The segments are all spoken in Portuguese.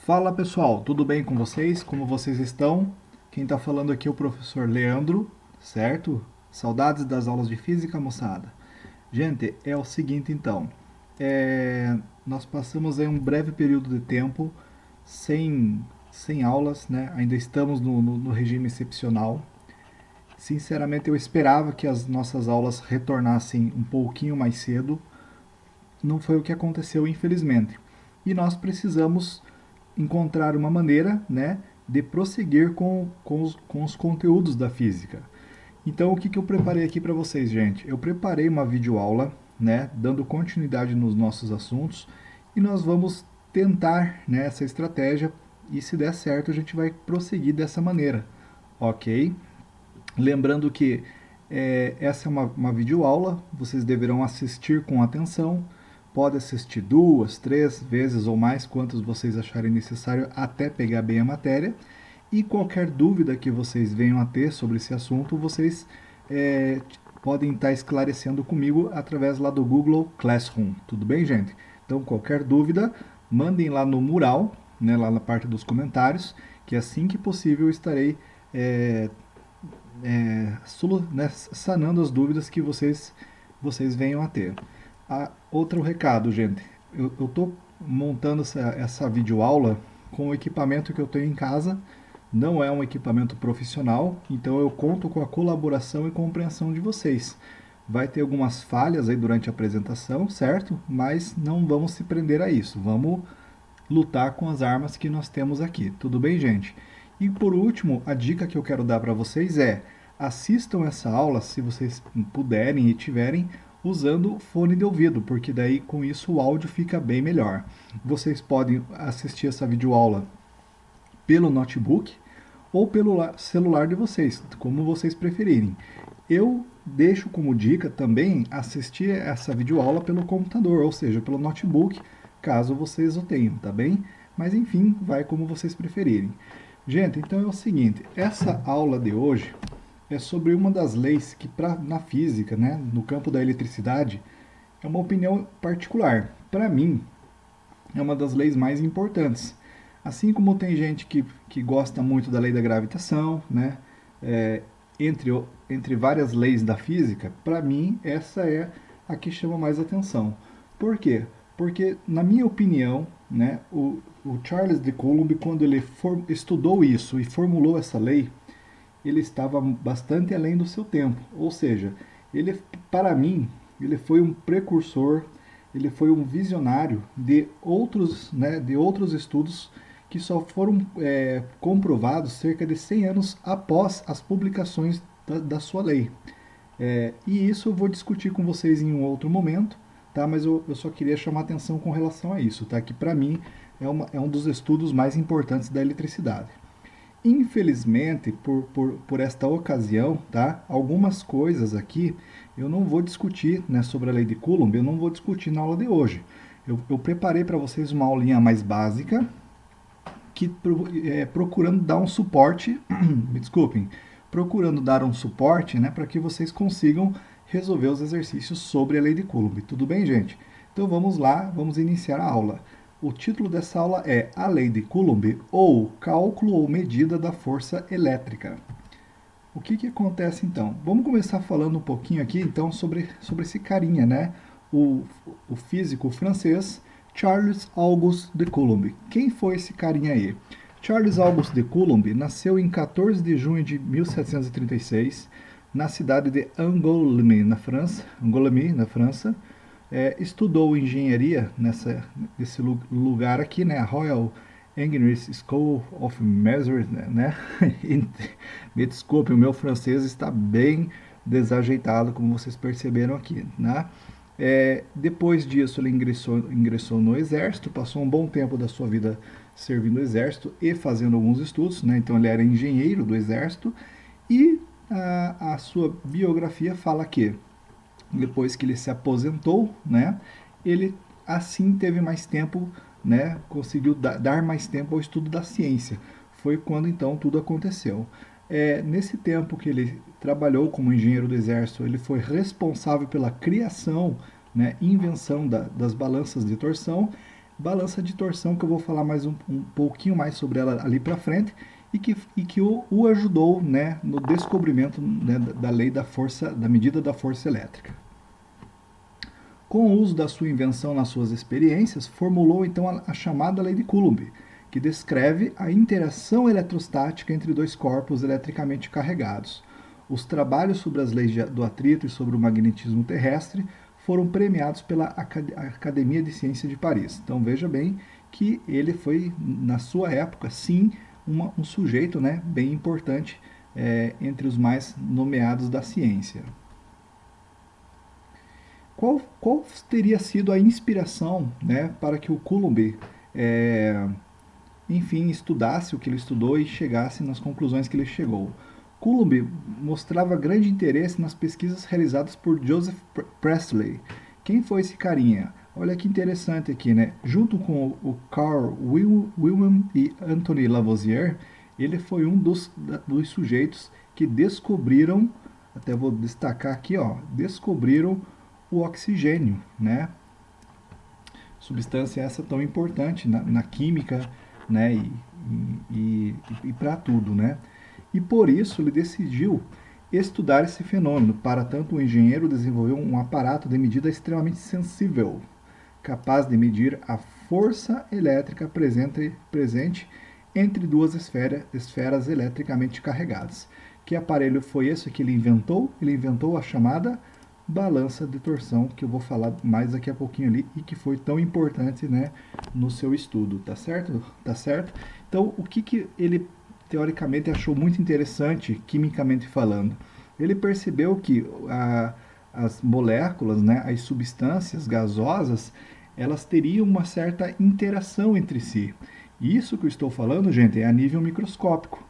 Fala pessoal, tudo bem com vocês? Como vocês estão? Quem está falando aqui é o professor Leandro, certo? Saudades das aulas de física, moçada. Gente, é o seguinte então, nós passamos aí um breve período de tempo sem aulas, né? Ainda estamos no regime excepcional. Sinceramente, eu esperava que as nossas aulas retornassem um pouquinho mais cedo. Não foi o que aconteceu, infelizmente. E nós precisamos encontrar uma maneira, né, de prosseguir com os conteúdos da física. Então, o que eu preparei aqui para vocês, gente? Eu preparei uma videoaula, né, dando continuidade nos nossos assuntos, e nós vamos tentar, né, essa estratégia, e se der certo, a gente vai prosseguir dessa maneira, ok? Lembrando que essa é uma videoaula, vocês deverão assistir com atenção, pode assistir duas, três vezes ou mais, quantas vocês acharem necessário, até pegar bem a matéria. E qualquer dúvida que vocês venham a ter sobre esse assunto, vocês podem estar esclarecendo comigo através lá do Google Classroom. Tudo bem, gente? Então, qualquer dúvida, mandem lá no mural, né, lá na parte dos comentários, que assim que possível eu estarei né, sanando as dúvidas que vocês venham a ter. Outro recado, gente. Eu estou montando essa videoaula com o equipamento que eu tenho em casa. Não é um equipamento profissional, então eu conto com a colaboração e compreensão de vocês. Vai ter algumas falhas aí durante a apresentação, certo? Mas não vamos se prender a isso. Vamos lutar com as armas que nós temos aqui. Tudo bem, gente? E por último, a dica que eu quero dar para vocês é: assistam essa aula, se vocês puderem e tiverem, usando fone de ouvido, porque daí com isso o áudio fica bem melhor. Vocês podem assistir essa videoaula pelo notebook ou pelo celular de vocês, como vocês preferirem. Eu deixo como dica também assistir essa videoaula pelo computador, ou seja, pelo notebook, caso vocês o tenham, tá bem? Mas enfim, vai como vocês preferirem. Gente, então é o seguinte, essa aula de hoje é sobre uma das leis que na física, né, no campo da eletricidade, é uma opinião particular. Para mim, é uma das leis mais importantes. Assim como tem gente que gosta muito da lei da gravitação, né, é, entre várias leis da física, para mim essa é a que chama mais atenção. Por quê? Porque, na minha opinião, né, o Charles de Coulomb, quando ele estudou isso e formulou essa lei, ele estava bastante além do seu tempo. Ou seja, ele, para mim, ele foi um precursor, ele foi um visionário de outros estudos que só foram comprovados cerca de 100 anos após as publicações da sua lei. E isso eu vou discutir com vocês em um outro momento, tá? Mas eu só queria chamar atenção com relação a isso, tá? Que para mim é um dos estudos mais importantes da eletricidade. Infelizmente, por esta ocasião, tá? Algumas coisas aqui eu não vou discutir, né, sobre a lei de Coulomb, eu não vou discutir na aula de hoje. Eu preparei para vocês uma aulinha mais básica, procurando dar um suporte, me desculpem, procurando dar um suporte, né, para que vocês consigam resolver os exercícios sobre a lei de Coulomb. Tudo bem, gente? Então vamos lá, vamos iniciar a aula. O título dessa aula é A Lei de Coulomb, ou Cálculo ou Medida da Força Elétrica. O que acontece então? Vamos começar falando um pouquinho aqui então sobre esse carinha, né? O físico francês Charles Auguste de Coulomb. Quem foi esse carinha aí? Charles Auguste de Coulomb nasceu em 14 de junho de 1736 na cidade de Angoulême, na França. Estudou engenharia nesse lugar aqui, né? A Royal Engineers School of Measures, né? Me desculpe, o meu francês está bem desajeitado, como vocês perceberam aqui, né? Depois disso, ele ingressou no exército, passou um bom tempo da sua vida servindo no exército e fazendo alguns estudos, né? Então ele era engenheiro do exército, e a sua biografia fala que depois que ele se aposentou, né, ele assim teve mais tempo, né, conseguiu dar mais tempo ao estudo da ciência. Foi quando então tudo aconteceu. Nesse tempo que ele trabalhou como engenheiro do exército, ele foi responsável pela criação, né, invenção das balanças de torção. balança de torção, que eu vou falar mais um pouquinho mais sobre ela ali para frente, e que o ajudou, né, no descobrimento, né, da lei da força, da medida da força elétrica. Com o uso da sua invenção nas suas experiências, formulou então a chamada lei de Coulomb, que descreve a interação eletrostática entre dois corpos eletricamente carregados. Os trabalhos sobre as leis do atrito e sobre o magnetismo terrestre foram premiados pela Academia de Ciências de Paris. Então veja bem que ele foi, na sua época, sim, um sujeito, né, bem importante entre os mais nomeados da ciência. Qual teria sido a inspiração, né, para que o Coulomb, enfim, estudasse o que ele estudou e chegasse nas conclusões que ele chegou? Coulomb mostrava grande interesse nas pesquisas realizadas por Joseph Priestley. Quem foi esse carinha? Olha que interessante aqui, né? Junto com o Carl Wilhelm e Anthony Lavoisier, ele foi um dos sujeitos que descobriram, até vou destacar aqui, ó, descobriram o oxigênio, né? Substância essa tão importante na química, né? E para tudo, né? E por isso ele decidiu estudar esse fenômeno. Para tanto, o engenheiro desenvolveu um aparato de medida extremamente sensível, capaz de medir a força elétrica presente entre duas esferas eletricamente carregadas. Que aparelho foi esse que ele inventou? Ele inventou a chamada balança de torção, que eu vou falar mais daqui a pouquinho ali, e que foi tão importante, né, no seu estudo, tá certo? Tá certo? Então, o que ele teoricamente achou muito interessante, quimicamente falando? Ele percebeu que as moléculas, né, as substâncias gasosas, elas teriam uma certa interação entre si. Isso que eu estou falando, gente, é a nível microscópico.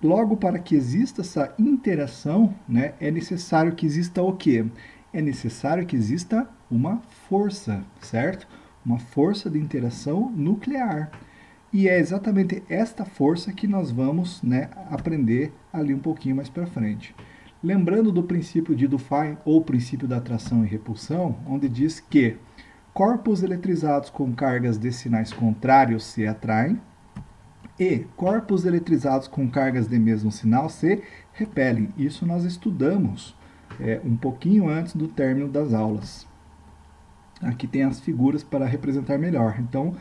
Logo, para que exista essa interação, né, é necessário que exista o quê? É necessário que exista uma força, certo? Uma força de interação nuclear. E é exatamente esta força que nós vamos, né, aprender ali um pouquinho mais para frente. Lembrando do princípio de Dufay, ou princípio da atração e repulsão, onde diz que corpos eletrizados com cargas de sinais contrários se atraem, e corpos eletrizados com cargas de mesmo sinal se repelem. Isso nós estudamos um pouquinho antes do término das aulas. Aqui tem as figuras para representar melhor. Então,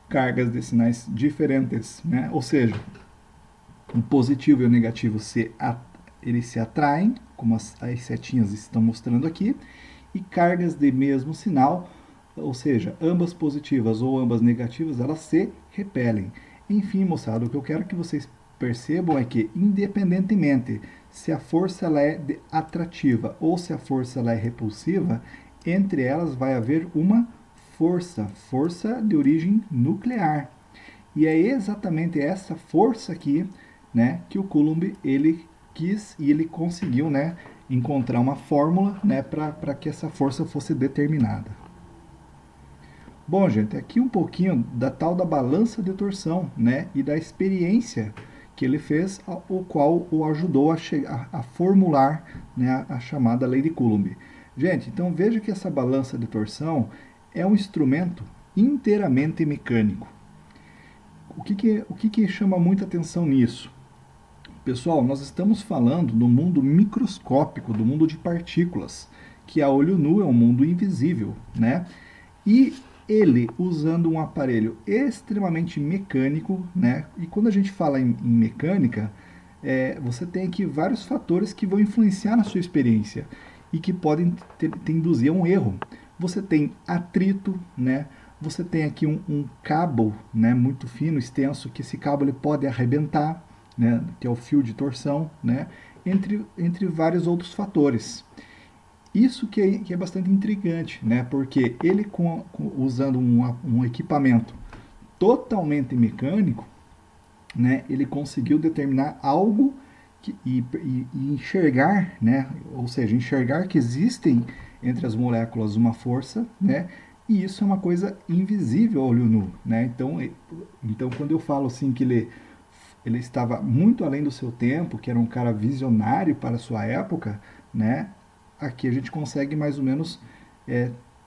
cargas de sinais diferentes, né? Ou seja, o positivo e o negativo eles se atraem, como as setinhas estão mostrando aqui, e cargas de mesmo sinal, ou seja, ambas positivas ou ambas negativas, elas se repelem. Enfim, moçada, o que eu quero que vocês percebam é que, independentemente se a força ela é atrativa ou se a força ela é repulsiva, entre elas vai haver uma força de origem nuclear. E é exatamente essa força aqui, né, que o Coulomb ele quis e ele conseguiu, né, encontrar uma fórmula, né, para que essa força fosse determinada. Bom, gente, aqui um pouquinho da tal da balança de torção, né, e da experiência que ele fez, o qual o ajudou a formular, né, a chamada lei de Coulomb. Gente, então veja que essa balança de torção é um instrumento inteiramente mecânico. O que chama muita atenção nisso? Pessoal, nós estamos falando do mundo microscópico, do mundo de partículas, que a olho nu é um mundo invisível, né? E ele usando um aparelho extremamente mecânico, né? E quando a gente fala em mecânica, você tem aqui vários fatores que vão influenciar na sua experiência e que podem te induzir a um erro. Você tem atrito, né? Você tem aqui um cabo, né, muito fino, extenso, que esse cabo ele pode arrebentar, né, que é o fio de torção, né, entre vários outros fatores. Isso que é bastante intrigante, né, porque ele usando um equipamento totalmente mecânico, né, ele conseguiu determinar algo e enxergar, né, ou seja, enxergar que existem entre as moléculas uma força, né, e isso é uma coisa invisível ao olho nu, né? Então quando eu falo assim que ele estava muito além do seu tempo, que era um cara visionário para a sua época, né? Aqui a gente consegue mais ou menos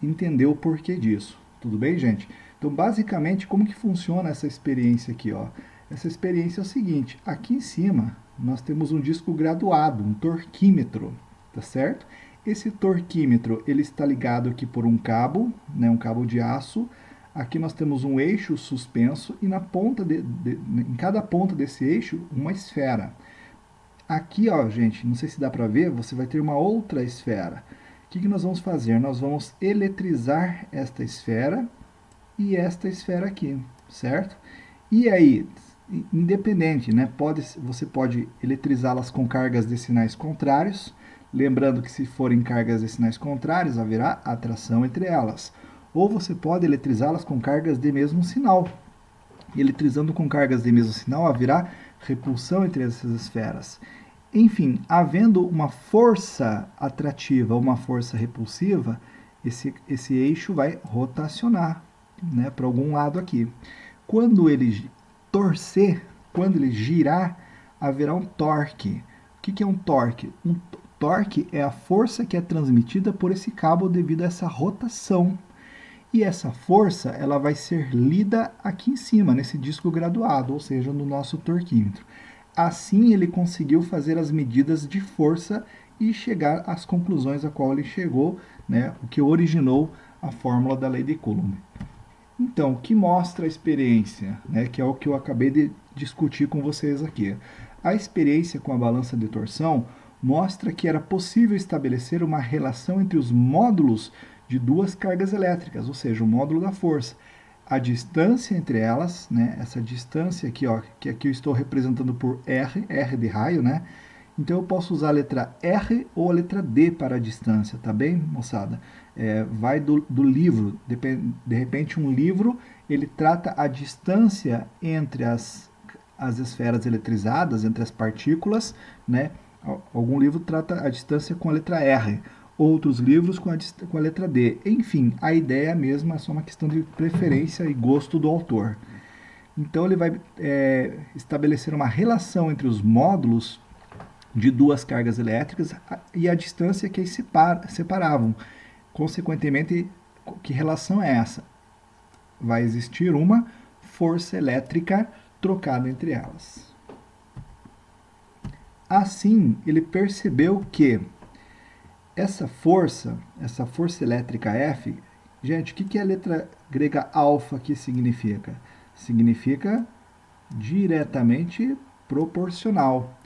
entender o porquê disso. Tudo bem, gente? Então, basicamente, como que funciona essa experiência aqui, ó? Essa experiência é o seguinte, aqui em cima nós temos um disco graduado, um torquímetro, tá certo? Esse torquímetro, ele está ligado aqui por um cabo, né, um cabo de aço. Aqui nós temos um eixo suspenso e na ponta em cada ponta desse eixo, uma esfera. Aqui, ó, gente, não sei se dá para ver, você vai ter uma outra esfera. O que nós vamos fazer? Nós vamos eletrizar esta esfera e esta esfera aqui, certo? E aí, independente, né? Você pode eletrizá-las com cargas de sinais contrários, lembrando que se forem cargas de sinais contrários, haverá atração entre elas. Ou você pode eletrizá-las com cargas de mesmo sinal. Eletrizando com cargas de mesmo sinal, haverá repulsão entre essas esferas. Enfim, havendo uma força atrativa ou uma força repulsiva, esse eixo vai rotacionar, né, para algum lado aqui. Quando ele torcer, quando ele girar, haverá um torque. O que é um torque? Um torque é a força que é transmitida por esse cabo devido a essa rotação. E essa força ela vai ser lida aqui em cima, nesse disco graduado, ou seja, no nosso torquímetro. Assim, ele conseguiu fazer as medidas de força e chegar às conclusões a qual ele chegou, né, o que originou a fórmula da lei de Coulomb. Então, o que mostra a experiência, né, que é o que eu acabei de discutir com vocês aqui. A experiência com a balança de torção mostra que era possível estabelecer uma relação entre os módulos de duas cargas elétricas, ou seja, o módulo da força. A distância entre elas, né, essa distância aqui, ó, que aqui eu estou representando por R de raio, né? Então eu posso usar a letra R ou a letra D para a distância, tá bem, moçada? Vai do livro, de repente um livro, ele trata a distância entre as esferas eletrizadas, entre as partículas, né? Algum livro trata a distância com a letra R, outros livros com a letra D. Enfim, a ideia é a mesma, é só uma questão de preferência e gosto do autor. Então ele vai estabelecer uma relação entre os módulos de duas cargas elétricas e a distância que as separavam. Consequentemente, que relação é essa? Vai existir uma força elétrica trocada entre elas. Assim, ele percebeu que essa força elétrica F, gente, o que a letra grega alfa aqui significa? Significa diretamente proporcional.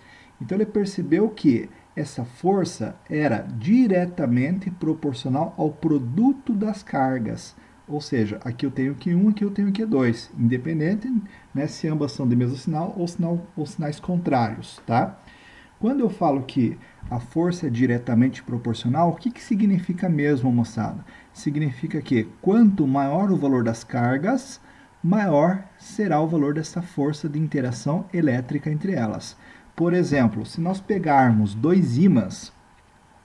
Então ele percebeu que essa força era diretamente proporcional ao produto das cargas. Ou seja, aqui eu tenho Q1, aqui eu tenho Q2, independente, né, se ambas são de mesmo sinal ou sinais contrários, tá? Quando eu falo que a força é diretamente proporcional, o que significa mesmo, moçada? Significa que quanto maior o valor das cargas, maior será o valor dessa força de interação elétrica entre elas. Por exemplo, se nós pegarmos dois ímãs,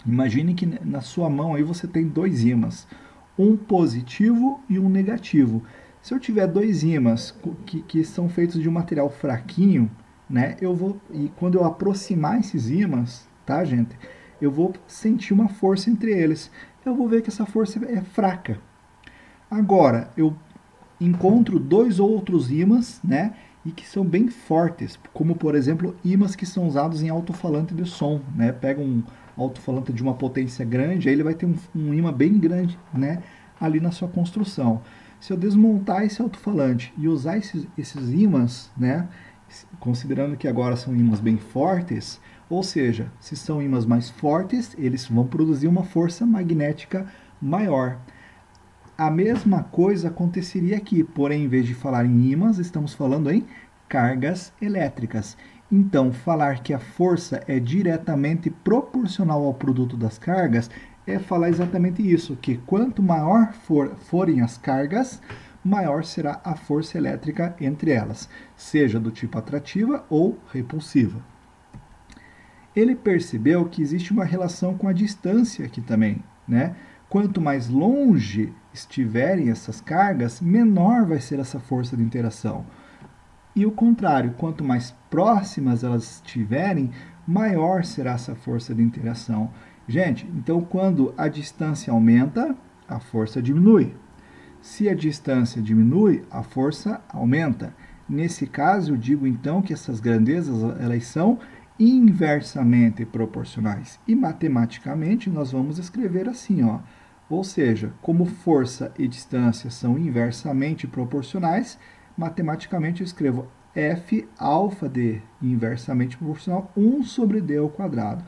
imagine que na sua mão aí você tem dois ímãs, um positivo e um negativo. Se eu tiver dois ímãs que são feitos de um material fraquinho, né, e quando eu aproximar esses ímãs, tá, gente, eu vou sentir uma força entre eles. Eu vou ver que essa força é fraca. Agora, eu encontro dois outros ímãs, né, e que são bem fortes, como por exemplo ímãs que são usados em alto-falante de som, né? Pega um alto-falante de uma potência grande, aí ele vai ter um ímã bem grande, né, ali na sua construção. Se eu desmontar esse alto-falante e usar esses ímãs, né, considerando que agora são ímãs bem fortes, ou seja, se são ímãs mais fortes, eles vão produzir uma força magnética maior. A mesma coisa aconteceria aqui, porém, em vez de falar em ímãs, estamos falando em cargas elétricas. Então, falar que a força é diretamente proporcional ao produto das cargas é falar exatamente isso, que quanto maior forem as cargas, maior será a força elétrica entre elas, seja do tipo atrativa ou repulsiva. Ele percebeu que existe uma relação com a distância aqui também, né? Quanto mais longe estiverem essas cargas, menor vai ser essa força de interação. E o contrário, quanto mais próximas elas estiverem, maior será essa força de interação. Gente, então quando a distância aumenta, a força diminui. Se a distância diminui, a força aumenta. Nesse caso, eu digo então que essas grandezas elas são inversamente proporcionais. E matematicamente nós vamos escrever assim, ó. Ou seja, como força e distância são inversamente proporcionais, matematicamente eu escrevo F alfa d inversamente proporcional 1 sobre d ao quadrado.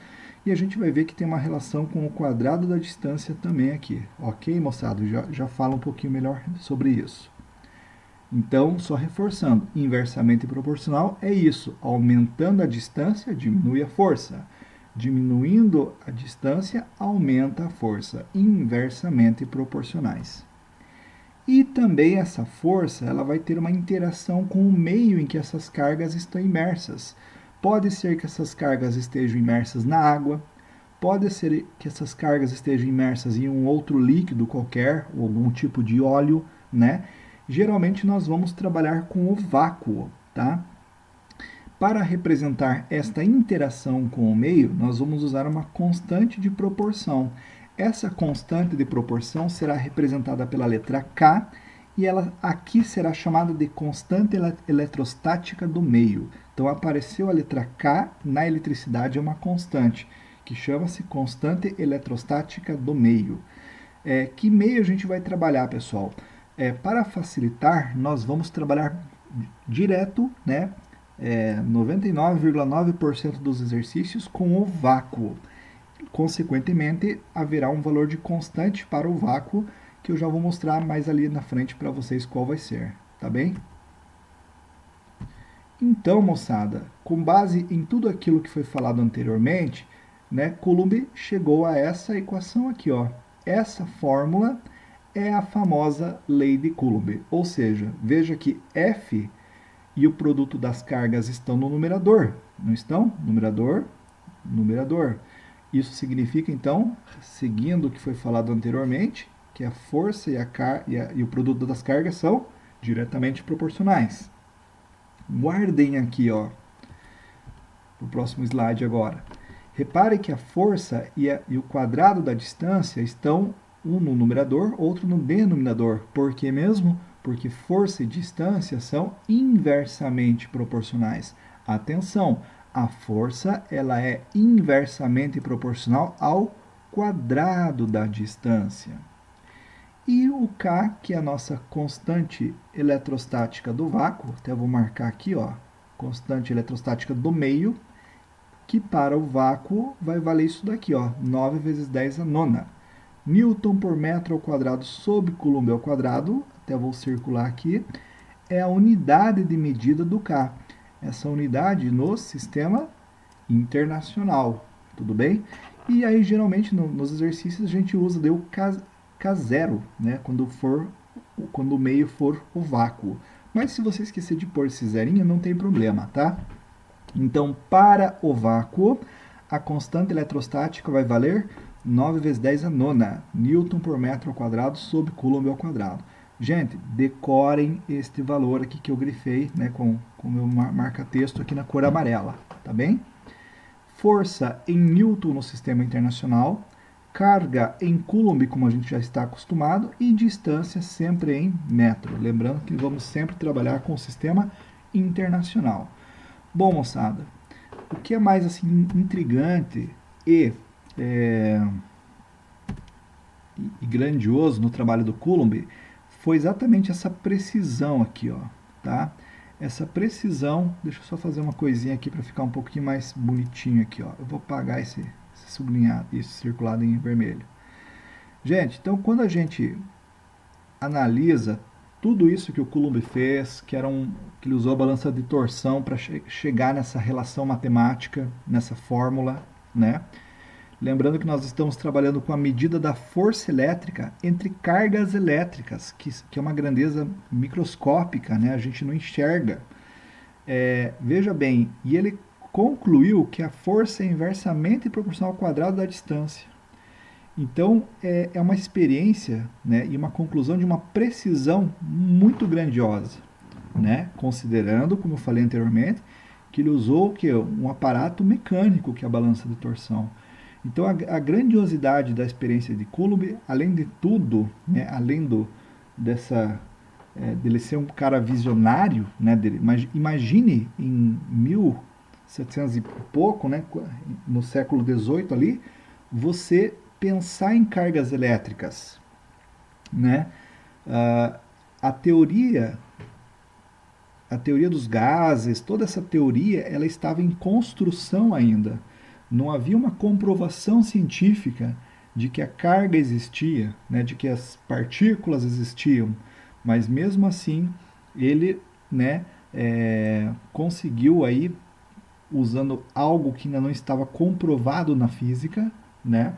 E a gente vai ver que tem uma relação com o quadrado da distância também aqui. Ok, moçada? Já fala um pouquinho melhor sobre isso. Então, só reforçando, inversamente proporcional é isso. Aumentando a distância, diminui a força. Diminuindo a distância, aumenta a força. Inversamente proporcionais. E também essa força ela vai ter uma interação com o meio em que essas cargas estão imersas. Pode ser que essas cargas estejam imersas na água, pode ser que essas cargas estejam imersas em um outro líquido qualquer, ou algum tipo de óleo, né? Geralmente nós vamos trabalhar com o vácuo, tá? Para representar esta interação com o meio, nós vamos usar uma constante de proporção. Essa constante de proporção será representada pela letra K e ela aqui será chamada de constante eletrostática do meio. Então apareceu a letra K na eletricidade, é uma constante, que chama-se constante eletrostática do meio. Que meio a gente vai trabalhar, pessoal? Para facilitar, nós vamos trabalhar direto, né? 99,9% dos exercícios com o vácuo. Consequentemente, haverá um valor de constante para o vácuo, que eu já vou mostrar mais ali na frente para vocês qual vai ser, tá bem? Então, moçada, com base em tudo aquilo que foi falado anteriormente, né, Coulomb chegou a essa equação aqui, ó. Essa fórmula é a famosa lei de Coulomb, ou seja, veja que F e o produto das cargas estão no numerador, não estão? Numerador, numerador. Isso significa, então, seguindo o que foi falado anteriormente, que a força e o produto das cargas são diretamente proporcionais. Guardem aqui, ó, o próximo slide agora. Repare que a força e o quadrado da distância estão um no numerador, outro no denominador. Por que mesmo? Porque força e distância são inversamente proporcionais. Atenção, a força ela é inversamente proporcional ao quadrado da distância. E o K, que é a nossa constante eletrostática do vácuo, até vou marcar aqui, ó, constante eletrostática do meio, que para o vácuo vai valer isso daqui, ó, 9 vezes 10 a nona. Newton por metro ao quadrado sobre Coulomb ao quadrado, até vou circular aqui, é a unidade de medida do K. Essa unidade no sistema internacional, tudo bem? E aí, geralmente, nos exercícios, a gente usa o K0, né? Quando o meio for o vácuo. Mas se você esquecer de pôr esse zerinho, não tem problema, tá? Então, para o vácuo, a constante eletrostática vai valer 9 vezes 10 a nona, Newton por metro ao quadrado sobre Coulomb ao quadrado. Gente, decorem este valor aqui que eu grifei, né, com o meu marca-texto aqui na cor amarela, tá bem? Força em Newton no sistema internacional, carga em Coulomb, como a gente já está acostumado, e distância sempre em metro. Lembrando que vamos sempre trabalhar com o sistema internacional. Bom, moçada, o que é mais assim intrigante e grandioso no trabalho do Coulomb foi exatamente essa precisão aqui, ó, tá? Essa precisão, deixa eu só fazer uma coisinha aqui para ficar um pouquinho mais bonitinho aqui, ó. Eu vou apagar esse sublinhado, isso circulado em vermelho. Gente, então quando a gente analisa tudo isso que o Coulomb fez, que ele usou a balança de torção para chegar nessa relação matemática, nessa fórmula, né? Lembrando que nós estamos trabalhando com a medida da força elétrica entre cargas elétricas, que é uma grandeza microscópica, né? A gente não enxerga. Veja bem, e ele concluiu que a força é inversamente proporcional ao quadrado da distância. Então, é uma experiência, né, e uma conclusão de uma precisão muito grandiosa, né? Considerando, como eu falei anteriormente, que ele usou um aparato mecânico, que é a balança de torção. Então, a grandiosidade da experiência de Coulomb, além de tudo, né, além dele ser um cara visionário, né, dele. Mas imagine em 1700 e pouco, né, no século XVIII ali, você pensar em cargas elétricas, né? Ah, a teoria a teoria dos gases, toda essa teoria, ela estava em construção ainda. Não havia uma comprovação científica de que a carga existia, né, de que as partículas existiam, mas mesmo assim ele, né, conseguiu aí, usando algo que ainda não estava comprovado na física, né,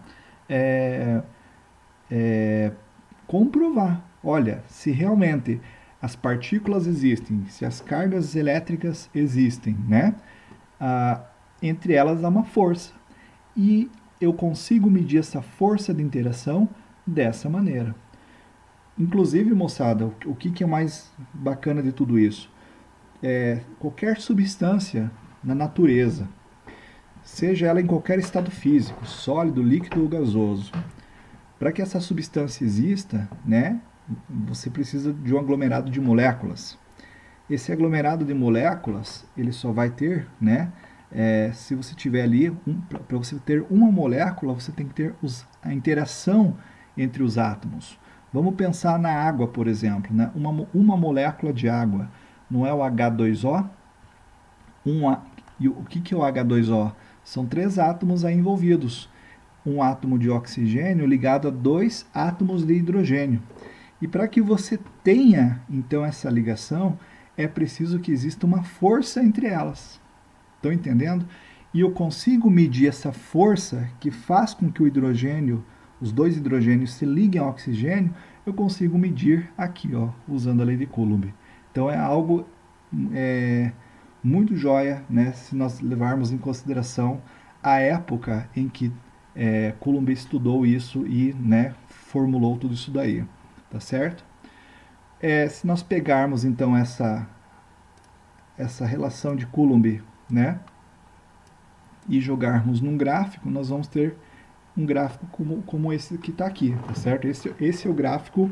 é, comprovar. Olha, se realmente as partículas existem, se as cargas elétricas existem, né? Ah, entre elas há uma força. E eu consigo medir essa força de interação dessa maneira. Inclusive, moçada, o que é mais bacana de tudo isso? Qualquer substância na natureza, seja ela em qualquer estado físico, sólido, líquido ou gasoso, para que essa substância exista, né, você precisa de um aglomerado de moléculas. Esse aglomerado de moléculas, ele só vai ter, né, se você tiver ali, para você ter uma molécula, você tem que ter a interação entre os átomos. Vamos pensar na água, por exemplo, né? Uma molécula de água, não é o H2O? E o que é o H2O? São três átomos aí envolvidos. Um átomo de oxigênio ligado a dois átomos de hidrogênio. E para que você tenha, então, essa ligação, é preciso que exista uma força entre elas. Estão entendendo? E eu consigo medir essa força que faz com que o hidrogênio, os dois hidrogênios se liguem ao oxigênio, eu consigo medir aqui, ó, usando a lei de Coulomb. Então é algo muito joia, né, se nós levarmos em consideração a época em que Coulomb estudou isso e, né, formulou tudo isso daí, tá certo? Se nós pegarmos então essa relação de Coulomb, né, e jogarmos num gráfico, nós vamos ter um gráfico como esse que está aqui, tá certo? Esse é o gráfico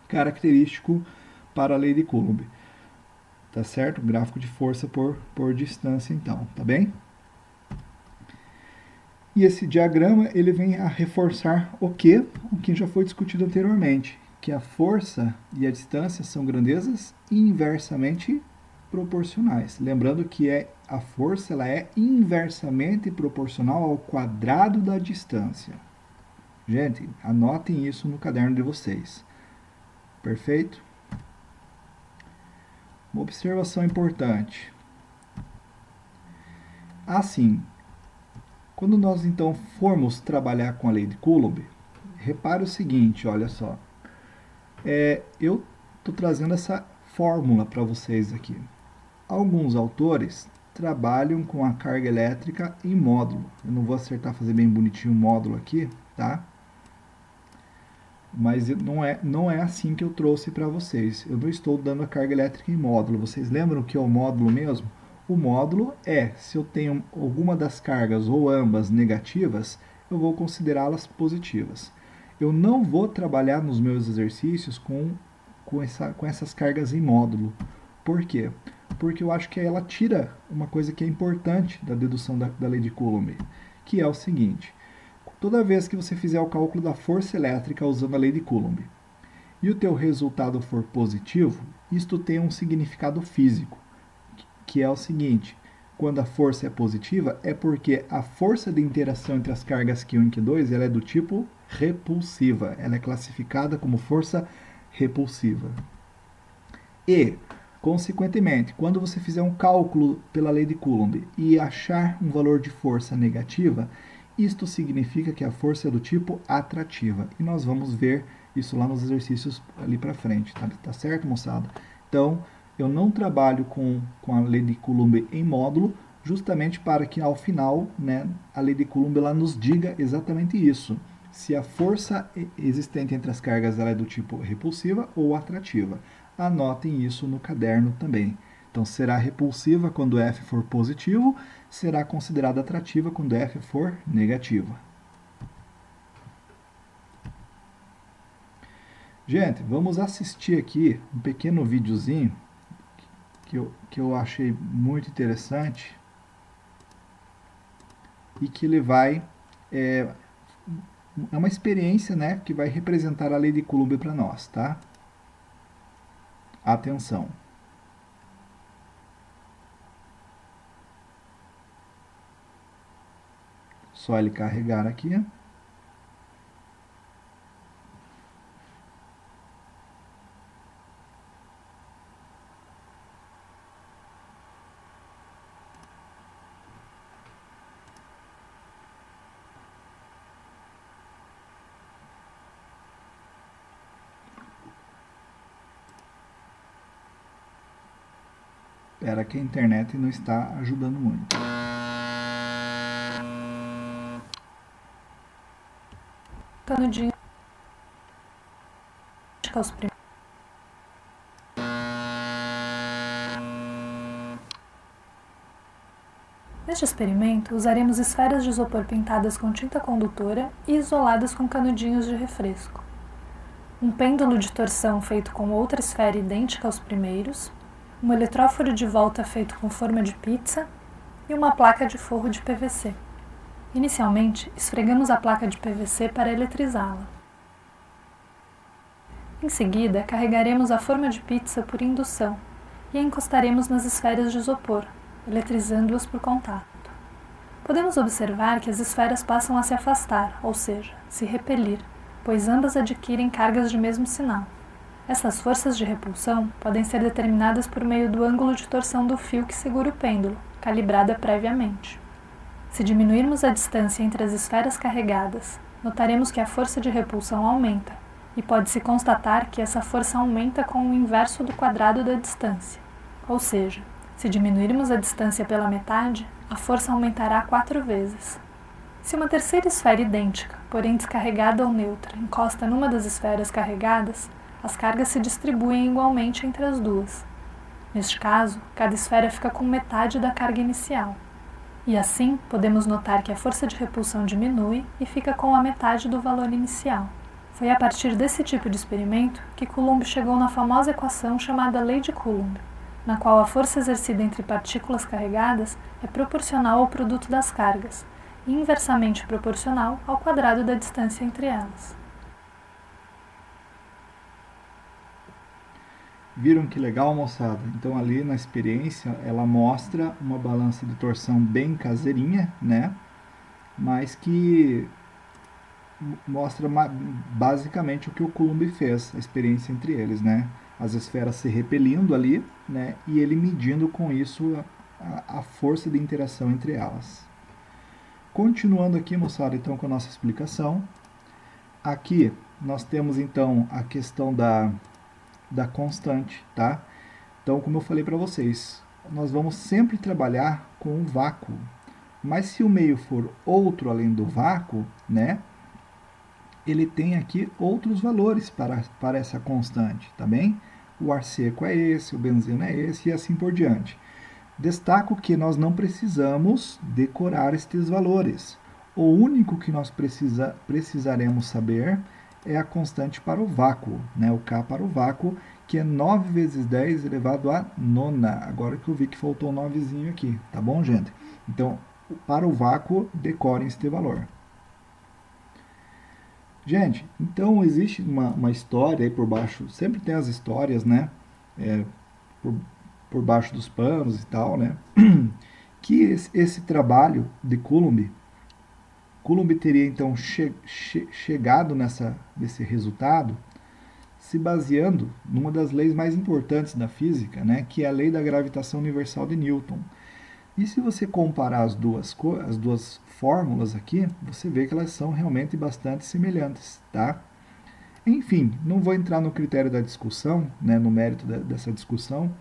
característico para a lei de Coulomb, tá certo? Gráfico de força por distância, então, tá bem? E esse diagrama ele vem a reforçar o que já foi discutido anteriormente, que a força e a distância são grandezas inversamente proporcionais. Lembrando que a força ela é inversamente proporcional ao quadrado da distância. Gente, anotem isso no caderno de vocês. Perfeito? Uma observação importante. Assim, quando nós então formos trabalhar com a lei de Coulomb, repare o seguinte, olha só. Eu estou trazendo essa fórmula para vocês aqui. Alguns autores trabalham com a carga elétrica em módulo. Eu não vou acertar fazer bem bonitinho o módulo aqui, tá? Mas não é assim que eu trouxe para vocês. Eu não estou dando a carga elétrica em módulo. Vocês lembram o que é o módulo mesmo? O módulo se eu tenho alguma das cargas ou ambas negativas, eu vou considerá-las positivas. Eu não vou trabalhar nos meus exercícios com essas cargas em módulo. Por quê? Porque eu acho que ela tira uma coisa que é importante da dedução da lei de Coulomb, que é o seguinte: toda vez que você fizer o cálculo da força elétrica usando a lei de Coulomb e o teu resultado for positivo, isto tem um significado físico, que é o seguinte: quando a força é positiva, é porque a força de interação entre as cargas Q1 e Q2 ela é do tipo repulsiva. Ela é classificada como força repulsiva. E, consequentemente, quando você fizer um cálculo pela lei de Coulomb e achar um valor de força negativa, isto significa que a força é do tipo atrativa. E nós vamos ver isso lá nos exercícios ali para frente, tá certo, moçada? Então, eu não trabalho com a lei de Coulomb em módulo, justamente para que ao final, né, a lei de Coulomb ela nos diga exatamente isso. Se a força existente entre as cargas ela é do tipo repulsiva ou atrativa. Anotem isso no caderno também. Então, será repulsiva quando F for positivo, será considerada atrativa quando F for negativa. Gente, vamos assistir aqui um pequeno videozinho que eu achei muito interessante e que ele vai... É, é uma experiência, né, que vai representar a lei de Coulomb para nós, tá? Atenção. Só ele carregar aqui. Espera que a internet não está ajudando muito. Canudinho. Neste experimento, usaremos esferas de isopor pintadas com tinta condutora e isoladas com canudinhos de refresco. Um pêndulo de torção feito com outra esfera idêntica aos primeiros, um eletróforo de volta feito com forma de pizza e uma placa de forro de PVC. Inicialmente, esfregamos a placa de PVC para eletrizá-la. Em seguida, carregaremos a forma de pizza por indução e a encostaremos nas esferas de isopor, eletrizando-as por contato. Podemos observar que as esferas passam a se afastar, ou seja, se repelir, pois ambas adquirem cargas de mesmo sinal. Essas forças de repulsão podem ser determinadas por meio do ângulo de torção do fio que segura o pêndulo, calibrada previamente. Se diminuirmos a distância entre as esferas carregadas, notaremos que a força de repulsão aumenta, e pode-se constatar que essa força aumenta com o inverso do quadrado da distância. Ou seja, se diminuirmos a distância pela metade, a força aumentará 4 vezes. Se uma terceira esfera idêntica, porém descarregada ou neutra, encosta numa das esferas carregadas, as cargas se distribuem igualmente entre as duas. Neste caso, cada esfera fica com metade da carga inicial. E assim, podemos notar que a força de repulsão diminui e fica com a metade do valor inicial. Foi a partir desse tipo de experimento que Coulomb chegou na famosa equação chamada Lei de Coulomb, na qual a força exercida entre partículas carregadas é proporcional ao produto das cargas, e inversamente proporcional ao quadrado da distância entre elas. Viram que legal, moçada? Então ali na experiência ela mostra uma balança de torção bem caseirinha, né? Mas que mostra basicamente o que o Coulomb fez, a experiência entre eles, né? As esferas se repelindo ali, né? E ele medindo com isso a força de interação entre elas. Continuando aqui, moçada, então com a nossa explicação. Aqui nós temos então a questão da constante, tá? Então, como eu falei para vocês, nós vamos sempre trabalhar com um vácuo. Mas se o meio for outro além do vácuo, né? Ele tem aqui outros valores para essa constante, tá bem? O ar seco é esse, o benzeno é esse e assim por diante. Destaco que nós não precisamos decorar estes valores. O único que nós precisaremos saber é a constante para o vácuo, né? O K para o vácuo, que é 9 vezes 10 elevado a nona. Agora que eu vi que faltou um 9zinho aqui, tá bom, gente? Então, para o vácuo, decorem este valor. Gente, então existe uma história aí por baixo, sempre tem as histórias, né? É, por, por baixo dos panos e tal, né? Que esse trabalho de Coulomb teria então chegado nesse resultado se baseando numa das leis mais importantes da física, né? Que é a lei da gravitação universal de Newton. E se você comparar as duas fórmulas aqui, você vê que elas são realmente bastante semelhantes, tá? Enfim, não vou entrar no critério da discussão, né, no mérito dessa discussão,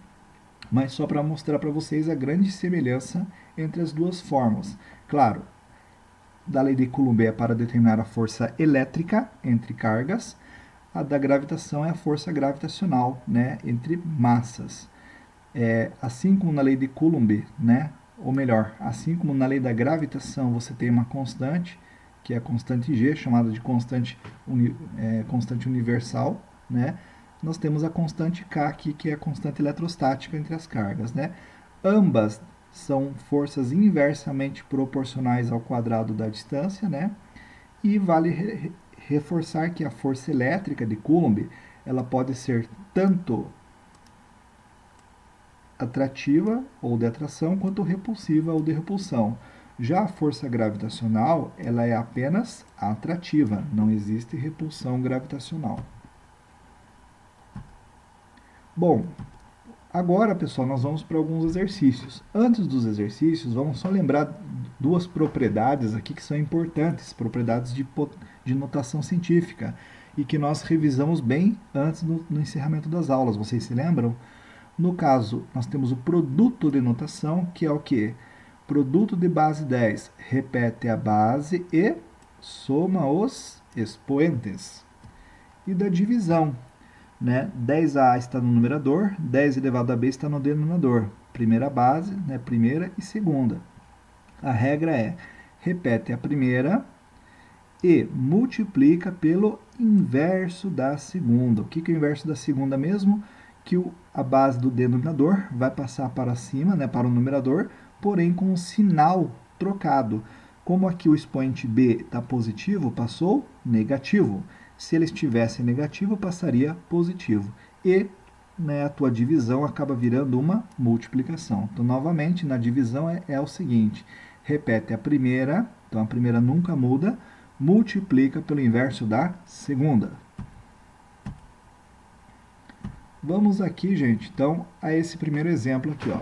mas só para mostrar para vocês a grande semelhança entre as duas fórmulas. Claro, da lei de Coulomb é para determinar a força elétrica entre cargas, a da gravitação é a força gravitacional, né, entre massas. Assim como na lei de Coulomb, né, ou melhor, assim como na lei da gravitação você tem uma constante, que é a constante G, chamada de constante universal, né, nós temos a constante K aqui, que é a constante eletrostática entre as cargas, né? Ambas são forças inversamente proporcionais ao quadrado da distância, né? E vale reforçar que a força elétrica de Coulomb, ela pode ser tanto atrativa ou de atração, quanto repulsiva ou de repulsão. Já a força gravitacional, ela é apenas atrativa, não existe repulsão gravitacional. Bom, agora, pessoal, nós vamos para alguns exercícios. Antes dos exercícios, vamos só lembrar duas propriedades aqui que são importantes, propriedades de notação científica, e que nós revisamos bem antes no encerramento das aulas. Vocês se lembram? No caso, nós temos o produto de notação, que é o quê? Produto de base 10 repete a base e soma os expoentes. E da divisão, né? 10A está no numerador, 10 elevado a B está no denominador. Primeira base, né? Primeira e segunda. A regra é, repete a primeira e multiplica pelo inverso da segunda. O que é o inverso da segunda mesmo? Que a base do denominador vai passar para cima, né, para o numerador, porém com um sinal trocado. Como aqui o expoente B está positivo, passou negativo. Se ele estivesse negativo, passaria positivo. E, né, a tua divisão acaba virando uma multiplicação. Então, novamente, na divisão é o seguinte, repete a primeira, então a primeira nunca muda, multiplica pelo inverso da segunda. Vamos aqui, gente, então, a esse primeiro exemplo aqui, ó.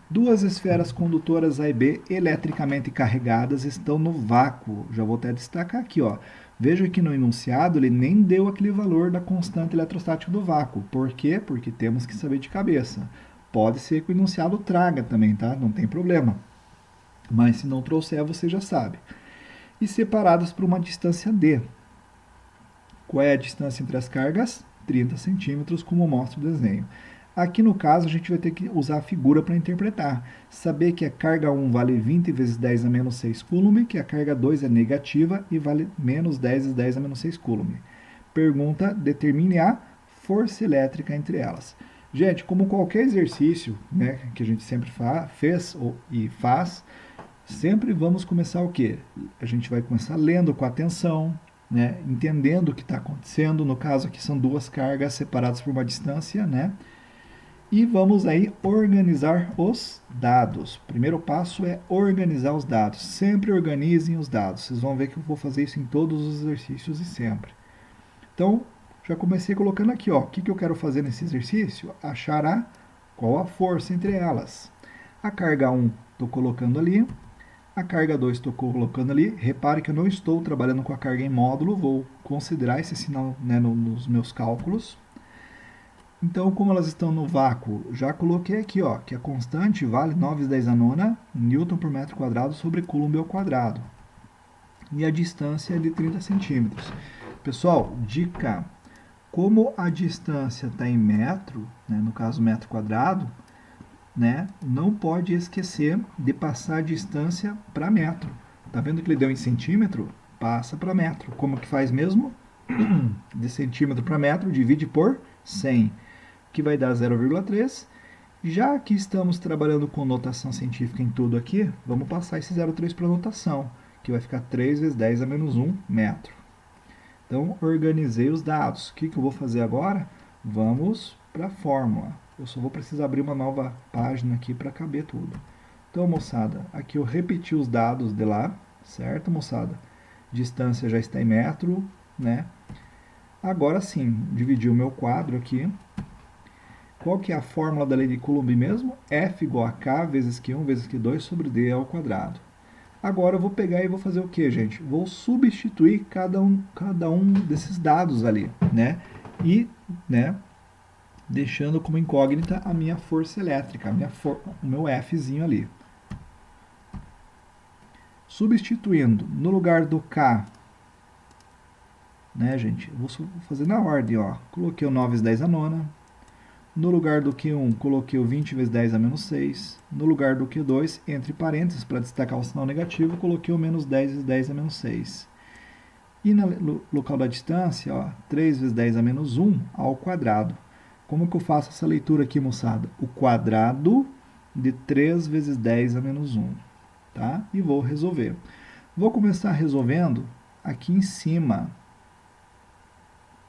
Duas esferas condutoras A e B eletricamente carregadas estão no vácuo. Já vou até destacar aqui, ó. Veja que no enunciado ele nem deu aquele valor da constante eletrostática do vácuo. Por quê? Porque temos que saber de cabeça. Pode ser que o enunciado traga também, tá? Não tem problema. Mas se não trouxer, você já sabe. E separadas por uma distância D. Qual é a distância entre as cargas? 30 centímetros, como mostra o desenho. Aqui no caso a gente vai ter que usar a figura para interpretar. Saber que a carga 1 vale 20 vezes 10 a menos 6 Coulomb, que a carga 2 é negativa e vale menos 10 vezes 10 a menos 6 Coulomb. Pergunta, determine a força elétrica entre elas. Gente, como qualquer exercício, né, que a gente sempre fez e faz, sempre vamos começar o quê? A gente vai começar lendo com atenção, né, entendendo o que está acontecendo. No caso aqui são duas cargas separadas por uma distância, né? E vamos aí organizar os dados. O primeiro passo é organizar os dados. Sempre organizem os dados. Vocês vão ver que eu vou fazer isso em todos os exercícios e sempre. Então, já comecei colocando aqui, ó, o que eu quero fazer nesse exercício? Achar qual a força entre elas. A carga 1 estou colocando ali. A carga 2 estou colocando ali. Repare que eu não estou trabalhando com a carga em módulo. Vou considerar esse sinal, né, nos meus cálculos. Então, como elas estão no vácuo, já coloquei aqui, ó, que a constante vale 9 vezes 10 a nona Newton por metro quadrado sobre Coulomb ao quadrado. E a distância é de 30 centímetros. Pessoal, dica, como a distância está em metro, né, no caso metro quadrado, né, não pode esquecer de passar a distância para metro. Tá vendo que ele deu em centímetro? Passa para metro. Como que faz mesmo? De centímetro para metro, divide por 100. Que vai dar 0,3. Já que estamos trabalhando com notação científica em tudo aqui, vamos passar esse 0,3 para notação, que vai ficar 3 vezes 10 a menos 1 metro. Então, organizei os dados. O que eu vou fazer agora? Vamos para a fórmula. Eu só vou precisar abrir uma nova página aqui para caber tudo. Então, moçada, aqui eu repeti os dados de lá, certo, moçada? Distância já está em metro, né? Agora sim, dividi o meu quadro aqui. Qual que é a fórmula da lei de Coulomb mesmo? F igual a K vezes Q1 vezes Q2 sobre D ao quadrado. Agora eu vou pegar e vou fazer o que, gente? Vou substituir cada um desses dados ali, né? E, né, deixando como incógnita a minha força elétrica, o meu Fzinho ali. Substituindo, no lugar do K, né, gente? Eu vou fazer na ordem, ó. Coloquei o 9 vezes 10 a nona. No lugar do Q1, coloquei o 20 vezes 10 a menos 6. No lugar do Q2, entre parênteses, para destacar o sinal negativo, coloquei o menos 10 vezes 10 a menos 6. E no local da distância, ó, 3 vezes 10 a menos 1 ao quadrado. Como que eu faço essa leitura aqui, moçada? O quadrado de 3 vezes 10 a menos 1. Tá? E vou resolver. Vou começar resolvendo aqui em cima.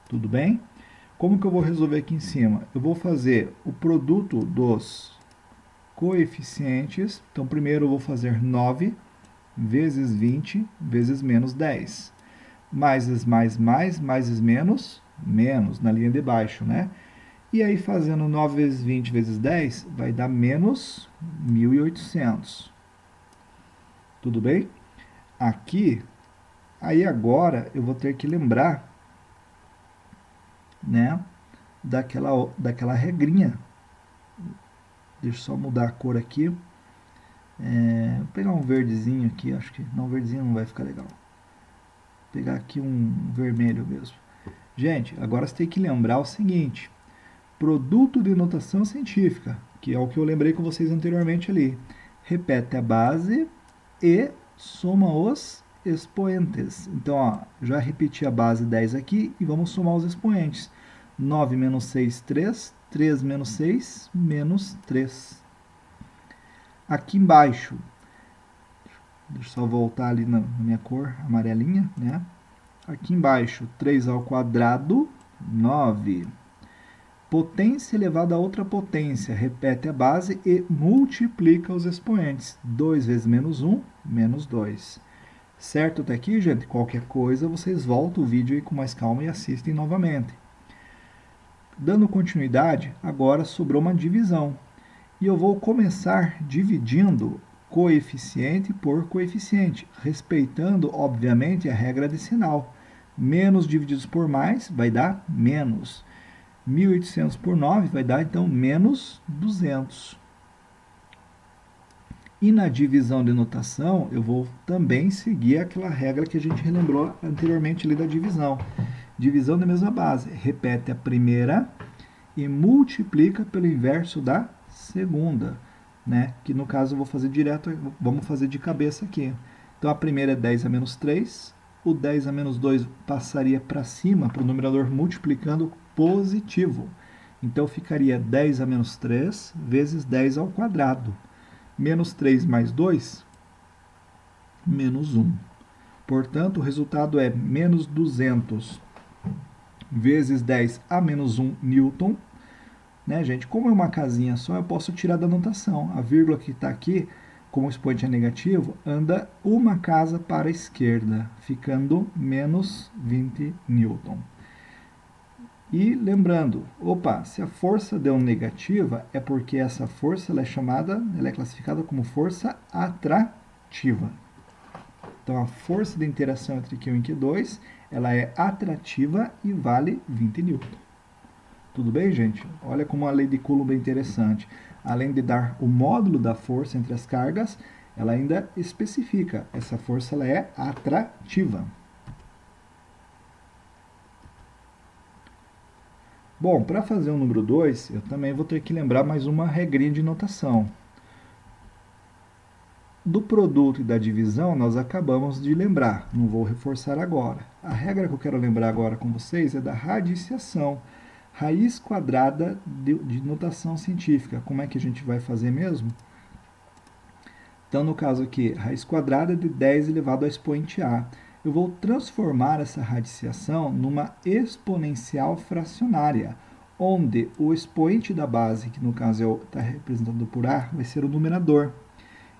Tudo bem? Como que eu vou resolver aqui em cima? Eu vou fazer o produto dos coeficientes. Então, primeiro eu vou fazer 9 vezes 20 vezes menos 10. Mais, menos, na linha de baixo, né? E aí, fazendo 9 vezes 20 vezes 10, vai dar menos 1.800. Tudo bem? Aqui, aí agora eu vou ter que lembrar, né, daquela regrinha. Deixa eu só mudar a cor aqui. Vou pegar um verdezinho aqui, acho que não, verdezinho não vai ficar legal. Vou pegar aqui um vermelho mesmo. Gente, agora você tem que lembrar o seguinte: produto de notação científica, que é o que eu lembrei com vocês anteriormente ali. Repete a base e soma os expoentes. Então, ó, já repeti a base 10 aqui e vamos somar os expoentes. 9 menos 6, 3. 3 menos 6, menos 3. Aqui embaixo, deixa eu só voltar ali na minha cor amarelinha, né? Aqui embaixo, 3 ao quadrado, 9. Potência elevada a outra potência. Repete a base e multiplica os expoentes. 2 vezes menos 1, menos 2. Certo até aqui, gente? Qualquer coisa, vocês voltam o vídeo aí com mais calma e assistem novamente. Dando continuidade, agora sobrou uma divisão. E eu vou começar dividindo coeficiente por coeficiente, respeitando, obviamente, a regra decimal. Menos divididos por mais vai dar menos. 1.800 por 9 vai dar, então, menos 200. E na divisão de notação, eu vou também seguir aquela regra que a gente relembrou anteriormente ali da divisão. Divisão da mesma base. Repete a primeira e multiplica pelo inverso da segunda, né? Que no caso eu vou fazer direto, vamos fazer de cabeça aqui. Então a primeira é 10 a menos 3, o 10 a menos 2 passaria para cima, para o numerador, multiplicando positivo. Então ficaria 10 a menos 3 vezes 10 ao quadrado. Menos 3 mais 2, menos 1. Portanto, o resultado é menos 200 vezes 10 a menos 1 newton. Né, gente? Como é uma casinha só, eu posso tirar da notação. A vírgula que está aqui, como o expoente é negativo, anda uma casa para a esquerda, ficando menos 20 newton. E lembrando, se a força deu negativa, é porque essa força ela é classificada como força atrativa. Então, a força de interação entre Q1 e Q2, ela é atrativa e vale 20 newton. Tudo bem, gente? Olha como a lei de Coulomb é interessante. Além de dar o módulo da força entre as cargas, ela ainda especifica. Essa força ela é atrativa. Bom, para fazer o número 2, eu também vou ter que lembrar mais uma regrinha de notação. Do produto e da divisão, nós acabamos de lembrar. Não vou reforçar agora. A regra que eu quero lembrar agora com vocês é da radiciação. Raiz quadrada de notação científica. Como é que a gente vai fazer mesmo? Então, no caso aqui, raiz quadrada de 10 elevado ao expoente a. Eu vou transformar essa radiciação numa exponencial fracionária, onde o expoente da base, que no caso está representado por a, vai ser o numerador.